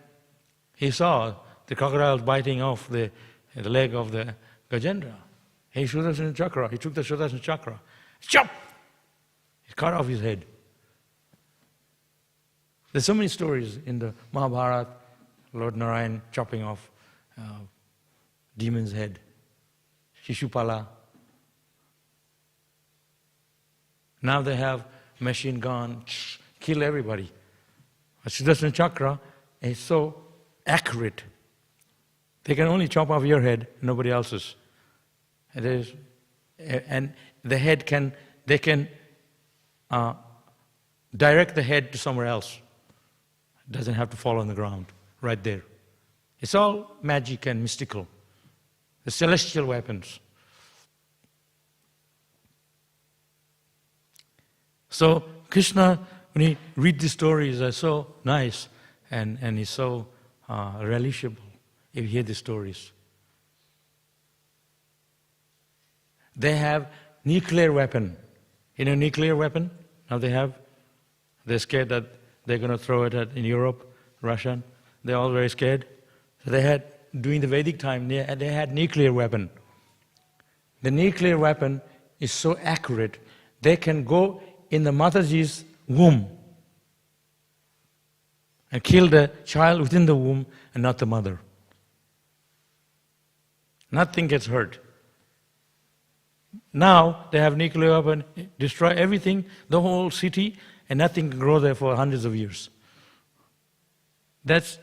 he saw the crocodile biting off the leg of the Gajendra. He Sudarsana Chakra. He took the Sudarsana Chakra. Chop! He cut off his head. There's so many stories in the Mahabharata, Lord Narayan chopping off demon's head. Shishupala. Now they have machine gun, kill everybody. Sudarsana Chakra is so accurate. They can only chop off your head, nobody else's. And the head they can direct the head to somewhere else. It doesn't have to fall on the ground, right there. It's all magic and mystical. The celestial weapons. So Krishna, when he read these stories, are so nice and he's so relishable if you hear the stories. They have nuclear weapon. You know nuclear weapon? Now they're scared that they're going to throw it in Europe, Russia. They're all very scared. So they had, during the Vedic time, they had nuclear weapon. The nuclear weapon is so accurate, they can go in the Mataji's womb and kill the child within the womb and not the mother. Nothing gets hurt. Now they have nuclear weapon, destroy everything, the whole city, and nothing can grow there for hundreds of years. That's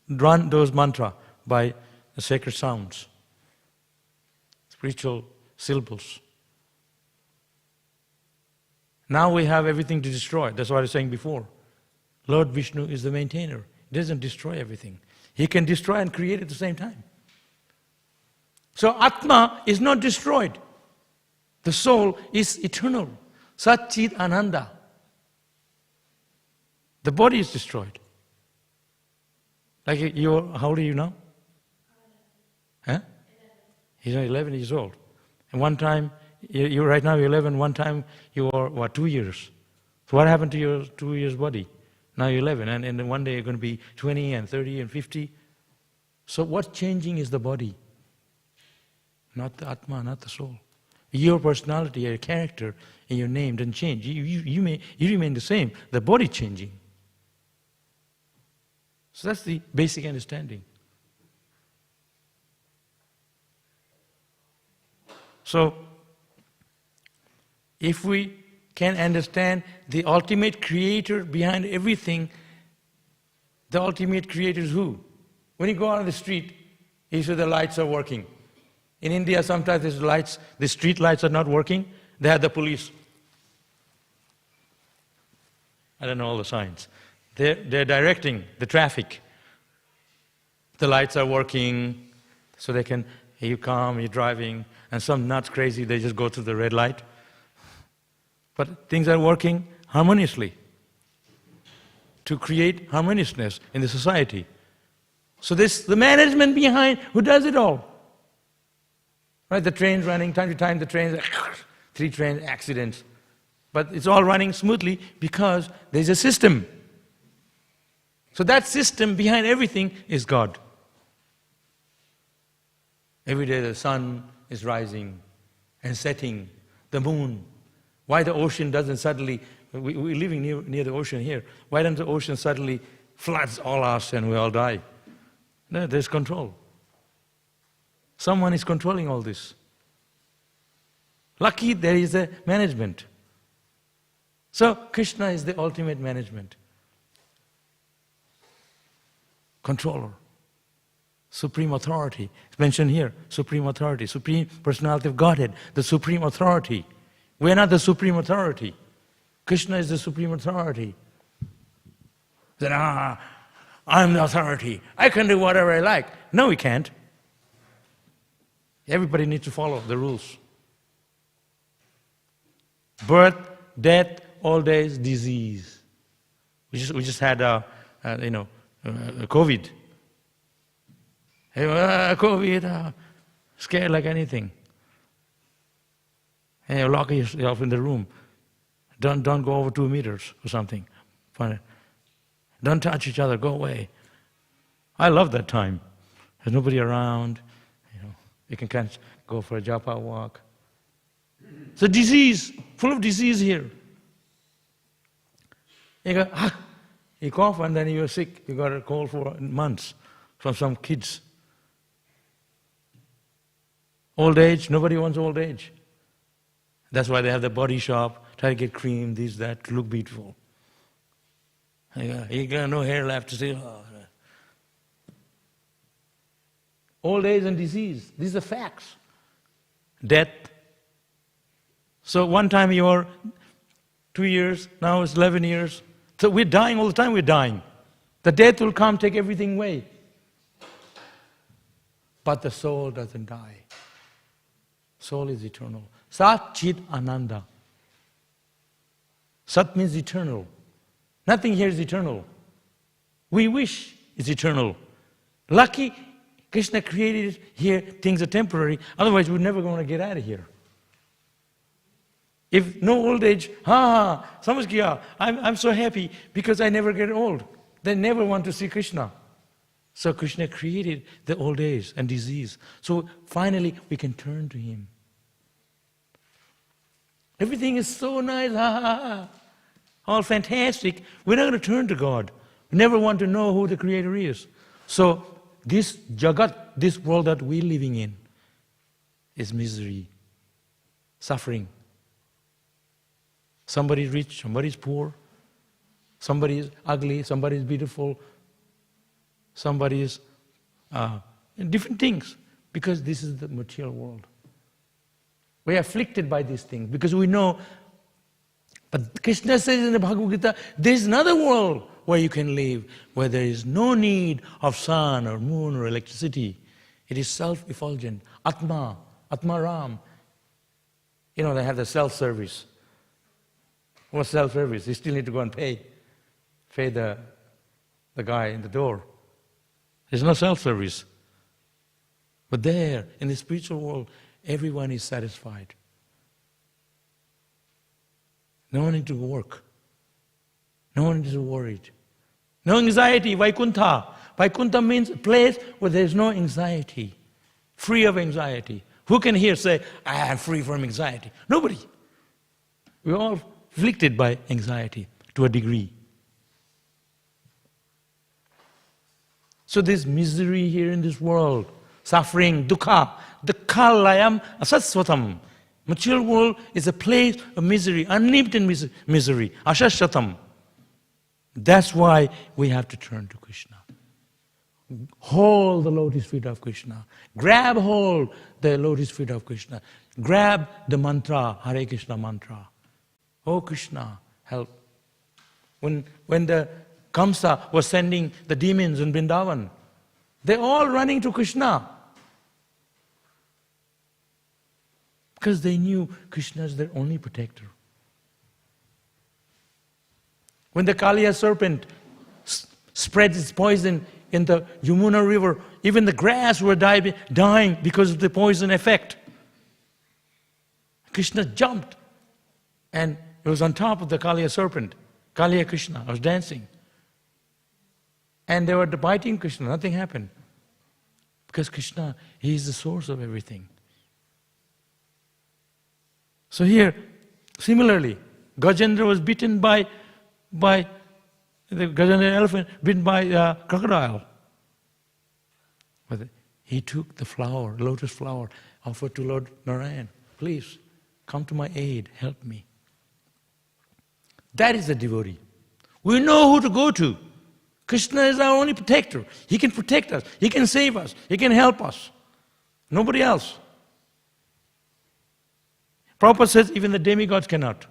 run those mantra by the sacred sounds, spiritual syllables. Now we have everything to destroy. That's what I was saying before. Lord Vishnu is the maintainer. He doesn't destroy everything. He can destroy and create at the same time. So Atma is not destroyed. The soul is eternal. Sat Chit Ananda. The body is destroyed. Like how old are you now? Huh? He's 11 years old. And one time, you right now you're 11, one time you were 2 years. So what happened to your 2 years body? Now you're 11, and then one day you're going to be 20 and 30 and 50. So what's changing is the body, not the Atma, not the soul. Your personality, your character, and your name doesn't change. You remain the same. The body changing. So that's the basic understanding. So, if we can understand the ultimate creator behind everything, the ultimate creator is who? When you go out on the street, you see the lights are working. In India, sometimes these lights, the street lights are not working. They have the police. I don't know all the signs. They're directing the traffic. The lights are working, so they can, you come, you're driving, and some nuts crazy, they just go through the red light. But things are working harmoniously to create harmoniousness in the society. So the management behind who does it all. Right, the train's running, time to time the trains, 3 train accidents. But it's all running smoothly because there's a system. So that system behind everything is God. Every day the sun is rising and setting, the moon. Why the ocean doesn't suddenly, we're living near the ocean here, why doesn't the ocean suddenly floods all us and we all die? No, there's control. Someone is controlling all this. Lucky there is a management. So Krishna is the ultimate management. Controller. Supreme authority. It's mentioned here, supreme authority, supreme personality of Godhead, the supreme authority. We're not the supreme authority. Krishna is the supreme authority. Then, I'm the authority. I can do whatever I like. No, we can't. Everybody needs to follow the rules. Birth, death, old age, disease. We just had COVID. Hey, COVID, scared like anything. Hey, lock yourself in the room. Don't go over 2 meters or something. Don't touch each other. Go away. I love that time. There's nobody around. You can go for a japa walk. So disease, full of disease here. You go, you cough and then you're sick. You got a cold for months from some kids. Old age, nobody wants old age. That's why they have the body shop, try to get cream, this, that, to look beautiful. You got no hair left to say, oh. Old age and disease, these are facts. Death. So one time you were 2 years, now it's 11 years. So we're dying all the time, we're dying. The death will come, take everything away. But the soul doesn't die. Soul is eternal. Sat Chit Ananda. Sat means eternal. Nothing here is eternal. We wish it's eternal. Lucky Krishna created it here, things are temporary, otherwise we're never going to get out of here. If no old age, samajh kiya, I'm so happy because I never get old. They never want to see Krishna. So Krishna created the old age and disease. So finally we can turn to Him. Everything is so nice, all fantastic. We're not going to turn to God. We never want to know who the Creator is. So this jagat, this world that we're living in, is misery, suffering. Somebody is rich, somebody is poor, somebody is ugly, somebody is beautiful, somebody is different things, because this is the material world. We are afflicted by these things because we know, but Krishna says in the Bhagavad Gita, there is another world where you can live, where there is no need of sun or moon or electricity. It is self-effulgent, Atma, Atmaram. They have the self-service. What's self-service? You still need to go and pay the guy in the door. There's no self-service. But there, in the spiritual world, everyone is satisfied. No one needs to work. No one is worried. No anxiety, Vaikuntha. Vaikuntha means a place where there is no anxiety, free of anxiety. Who can here say, I am free from anxiety? Nobody. We're all afflicted by anxiety to a degree. So there's misery here in this world, suffering, dukkha. Dukkha layam asasvatam. Material world is a place of misery, unlimited misery, ashashvatam. That's why we have to turn to Krishna. hold the lotus feet of Krishna. Grab hold the lotus feet of Krishna. Grab the mantra, Hare Krishna mantra. Oh Krishna, help. When the Kamsa was sending the demons in Vrindavan, they're all running to Krishna. Because they knew Krishna is their only protector. When the Kaliya serpent spread its poison in the Yamuna river, even the grass were dying because of the poison effect. Krishna jumped and it was on top of the Kaliya serpent. Kaliya Krishna was dancing. And they were biting Krishna, nothing happened. Because Krishna, He is the source of everything. So here, similarly, Gajendra was bitten by the Gajendra elephant, bitten by a crocodile. But he took the flower, lotus flower, offered to Lord Narayan. Please, come to my aid, help me. That is the devotee. We know who to go to. Krishna is our only protector. He can protect us. He can save us. He can help us. Nobody else. Prabhupada says even the demigods cannot.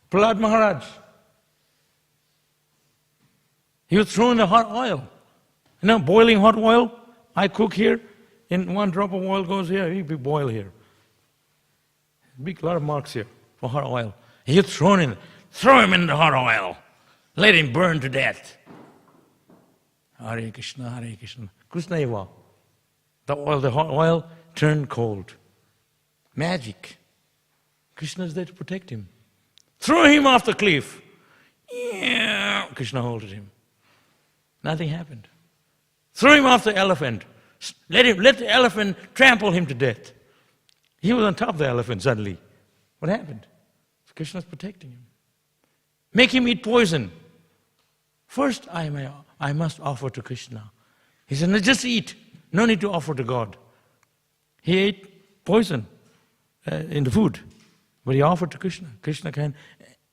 Prahlad Maharaj, he was thrown in the hot oil. You know, boiling hot oil. I cook here, and one drop of oil goes here, he boil here. Big lot of marks here for hot oil. He was thrown in. Throw him in the hot oil. Let him burn to death. Hare Krishna, Hare Krishna. Krishna eva. The hot oil turned cold. Magic. Krishna is there to protect him. Throw him off the cliff. Yeah. Krishna holded him. Nothing happened. Throw him off the elephant. Let the elephant trample him to death. He was on top of the elephant suddenly. What happened? Krishna is protecting him. Make him eat poison. First, I must offer to Krishna. He said, no, just eat. No need to offer to God. He ate poison in the food, but he offered to Krishna. Krishna can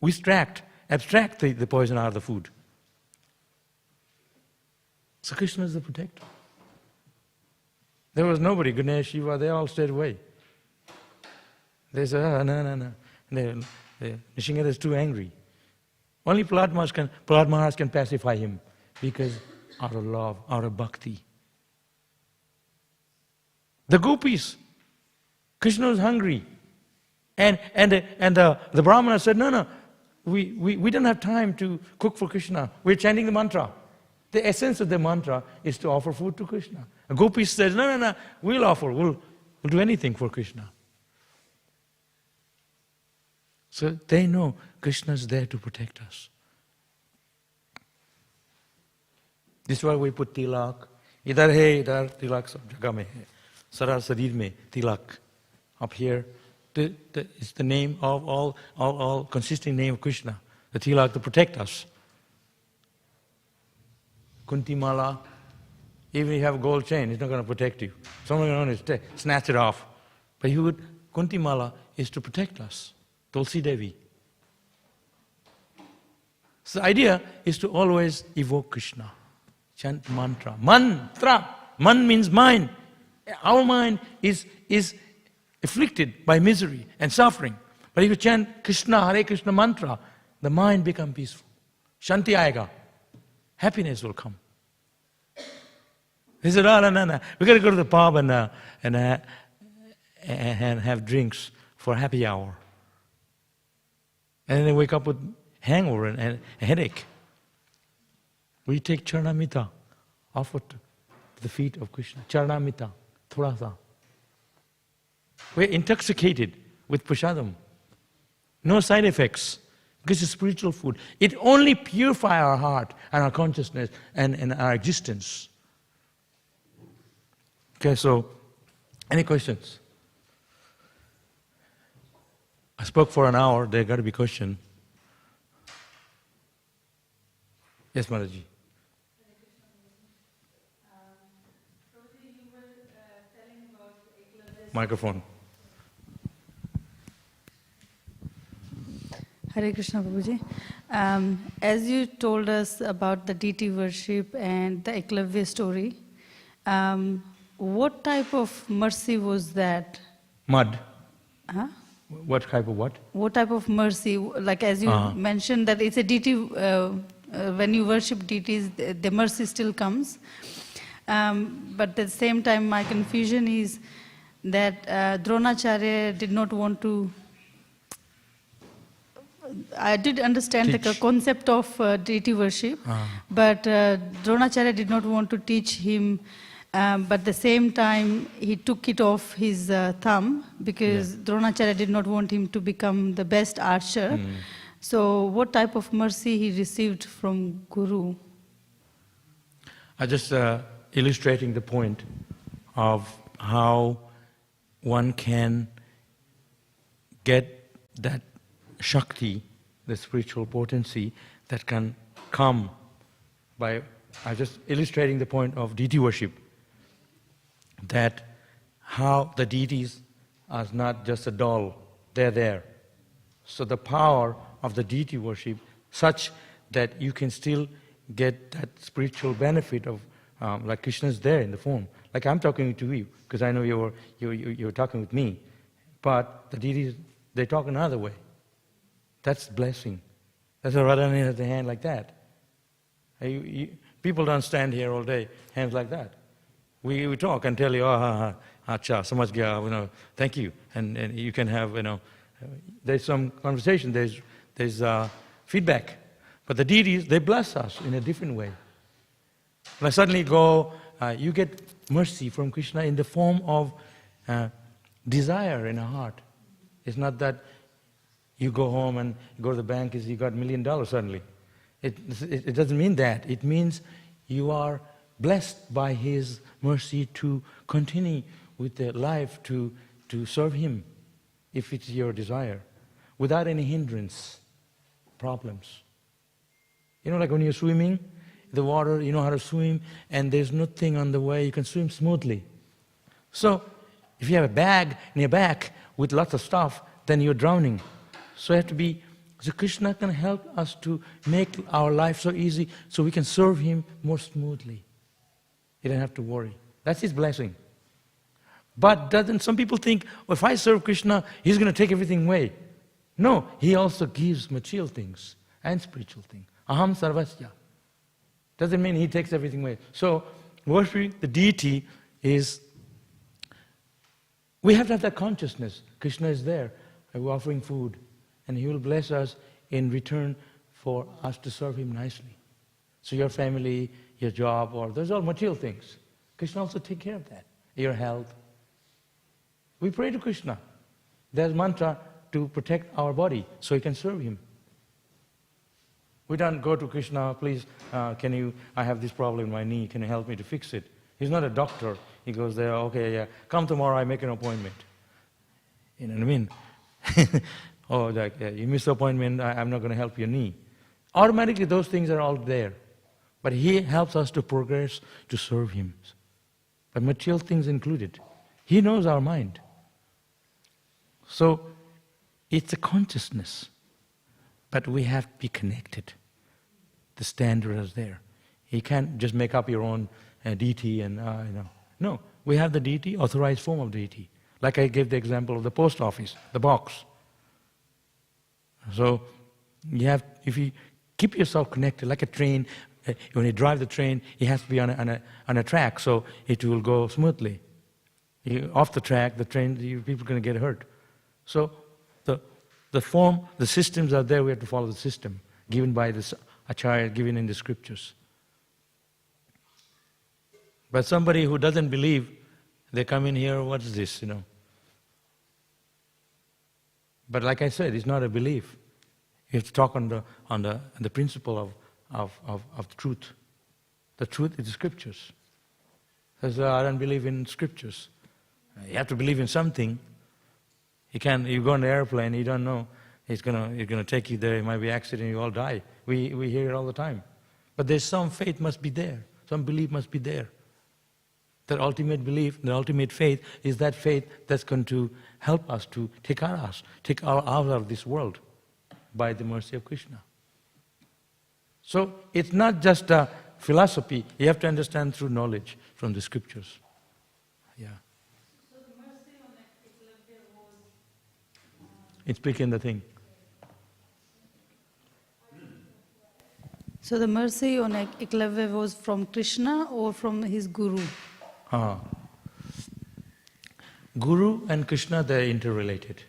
abstract the poison out of the food. So Krishna is the protector. There was nobody, Ganesh, Shiva, they all stayed away. They said, no. Nrsimha is too angry. Only Prahlad Maharaj can pacify him because out of love, out of bhakti. The gopis, Krishna was hungry. And the Brahmana said, no, we don't have time to cook for Krishna. We're chanting the mantra. The essence of the mantra is to offer food to Krishna. A gopis says, no, we'll offer, we'll do anything for Krishna. So they know Krishna is there to protect us. This is why we put tilak. Idhar hai, idhar tilak sab jagah mein hai. Sara sarir mein tilak. Up here, it's the name of all consisting name of Krishna. The tilak to protect us. Kunti mala, even if you have a gold chain, it's not going to protect you. Someone going to snatch it off. But Kunti mala is to protect us. Tulsi Devi. So the idea is to always evoke Krishna. Chant mantra. Mantra. Man means mind. Our mind is afflicted by misery and suffering. But if you chant Krishna, Hare Krishna mantra, the mind becomes peaceful. Shanti aayega. Happiness will come. He said, no. We got to go to the pub and have drinks for happy hour. And then they wake up with hangover and a headache. We take Charnamita, offer to the feet of Krishna. Charnamita, thoda sa. We're intoxicated with prasadam. No side effects. Because it's spiritual food. It only purifies our heart and our consciousness and our existence. Okay, so, any questions? I spoke for an hour, there got to be question. Yes, Mataji. Microphone. Hare Krishna, Prabhuji. As you told us about the deity worship and the Eklavya story, what type of mercy was that? Mud. Huh? What type of what? What type of mercy? Like as you mentioned that it's a deity, when you worship deities, the mercy still comes. But at the same time, my confusion is that Dronacharya did not want to. I did understand the concept of deity worship, but Dronacharya did not want to teach him. But at the same time, he took it off his thumb because Dronacharya did not want him to become the best archer. So what type of mercy he received from Guru? I just illustrating the point of how one can get that Shakti, the spiritual potency that can come by, I'm just illustrating the point of deity worship, that how the deities are not just a doll, they're there. So the power of the deity worship such that you can still get that spiritual benefit of, like Krishna is there in the form. Like I'm talking to you, because I know you're talking with me, but the deities, they talk another way. That's blessing. That's a Radharani has the hand like that. People don't stand here all day, hands like that. We talk and tell you, acha, samajh gaya, thank you. And you can have, there's some conversation, there's feedback. But the deities, they bless us in a different way. When I suddenly go, you get mercy from Krishna in the form of desire in a heart. It's not that you go home and go to the bank, you got $1 million suddenly. It doesn't mean that. It means you are blessed by His mercy to continue with the life, to serve Him, if it's your desire, without any hindrance, problems. Like when you're swimming, the water, you know how to swim, and there's nothing on the way, you can swim smoothly. So, if you have a bag in your back with lots of stuff, then you're drowning. So you have to be, so Krishna can help us to make our life so easy so we can serve Him more smoothly. You don't have to worry. That's His blessing. But doesn't some people think, if I serve Krishna, He's going to take everything away? No, He also gives material things and spiritual things. Aham sarvasya. Doesn't mean He takes everything away. So, worshiping the deity is, we have to have that consciousness. Krishna is there, we're offering food, and He will bless us in return for us to serve Him nicely. So your family, your job, or those are all material things. Krishna also take care of that. Your health. We pray to Krishna. There's mantra to protect our body so He can serve Him. We don't go to Krishna, please, I have this problem in my knee, can you help me to fix it? He's not a doctor. He goes there, okay, yeah, come tomorrow, I make an appointment. You know what I mean? Oh, you missed the appointment, I'm not going to help your knee. Automatically those things are all there. But He helps us to progress, to serve Him. But material things included. He knows our mind. So, it's a consciousness. But we have to be connected. The standard is there. You can't just make up your own deity and, No, we have the deity, authorized form of deity. Like I gave the example of the post office, the box. So, if you keep yourself connected, like a train, when you drive the train, it has to be on a track, so it will go smoothly. Off the track, the train, people are going to get hurt. So, the form, the systems are there, we have to follow the system, given by this Acharya, given in the scriptures. But somebody who doesn't believe, they come in here, what is this, But like I said, it's not a belief. You have to talk on the principle of truth. The truth is the scriptures. Says, I don't believe in scriptures. You have to believe in something. You go on the airplane, you don't know, it's gonna take you there, it might be an accident, you all die. We hear it all the time. But there's some faith must be there, some belief must be there. That ultimate belief, the ultimate faith is that faith that's going to help us to take us out of this world by the mercy of Krishna. So it's not just a philosophy, you have to understand through knowledge from the scriptures. Yeah. So the mercy on Eklavya was... It's speaking the thing. So the mercy on Eklavya was from Krishna or from his guru? Guru and Krishna, they are interrelated.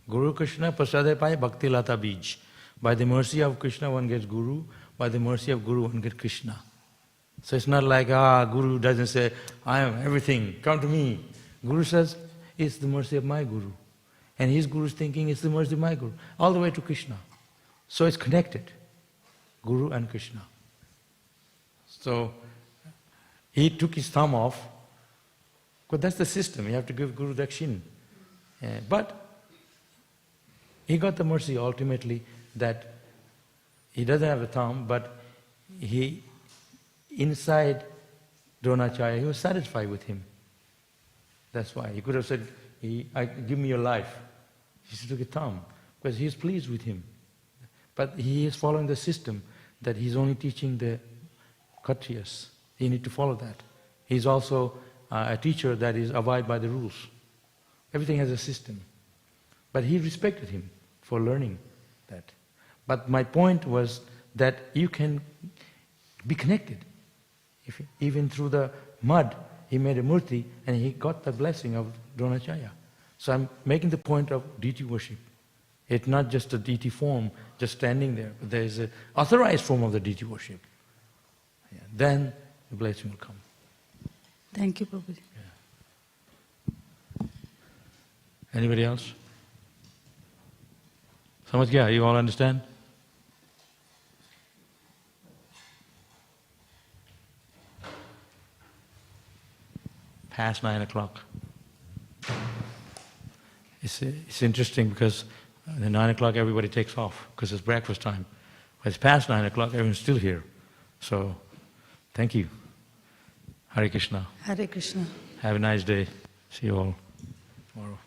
Guru Krishna prasade pai bhakti lata bij. By the mercy of Krishna one gets Guru, by the mercy of Guru one gets Krishna. So it's not like, Guru doesn't say, I am everything, come to me. Guru says, it's the mercy of my Guru. And his Guru is thinking, it's the mercy of my Guru. All the way to Krishna. So it's connected, Guru and Krishna. So he took his thumb off, but that's the system, you have to give Guru Dakshin. But he got the mercy ultimately that he doesn't have a thumb, but he, inside Dronacharya, he was satisfied with him. That's why. He could have said, give me your life. He took a thumb, because he is pleased with him. But he is following the system that he's only teaching the Kshatriyas. He need to follow that. He's also a teacher that is abide by the rules. Everything has a system. But he respected him for learning that. But my point was that you can be connected. Even through the mud, he made a murti and he got the blessing of Dronacharya. So I'm making the point of deity worship. It's not just a deity form, just standing there, but there is an authorized form of the deity worship. Yeah. Then the blessing will come. Thank you, Prabhupada. Yeah. Anybody else? Samajh gaya? You all understand? Past 9 o'clock. It's interesting because at 9 o'clock everybody takes off because it's breakfast time. But it's past 9 o'clock, everyone's still here. So, thank you. Hare Krishna. Hare Krishna. Have a nice day. See you all tomorrow.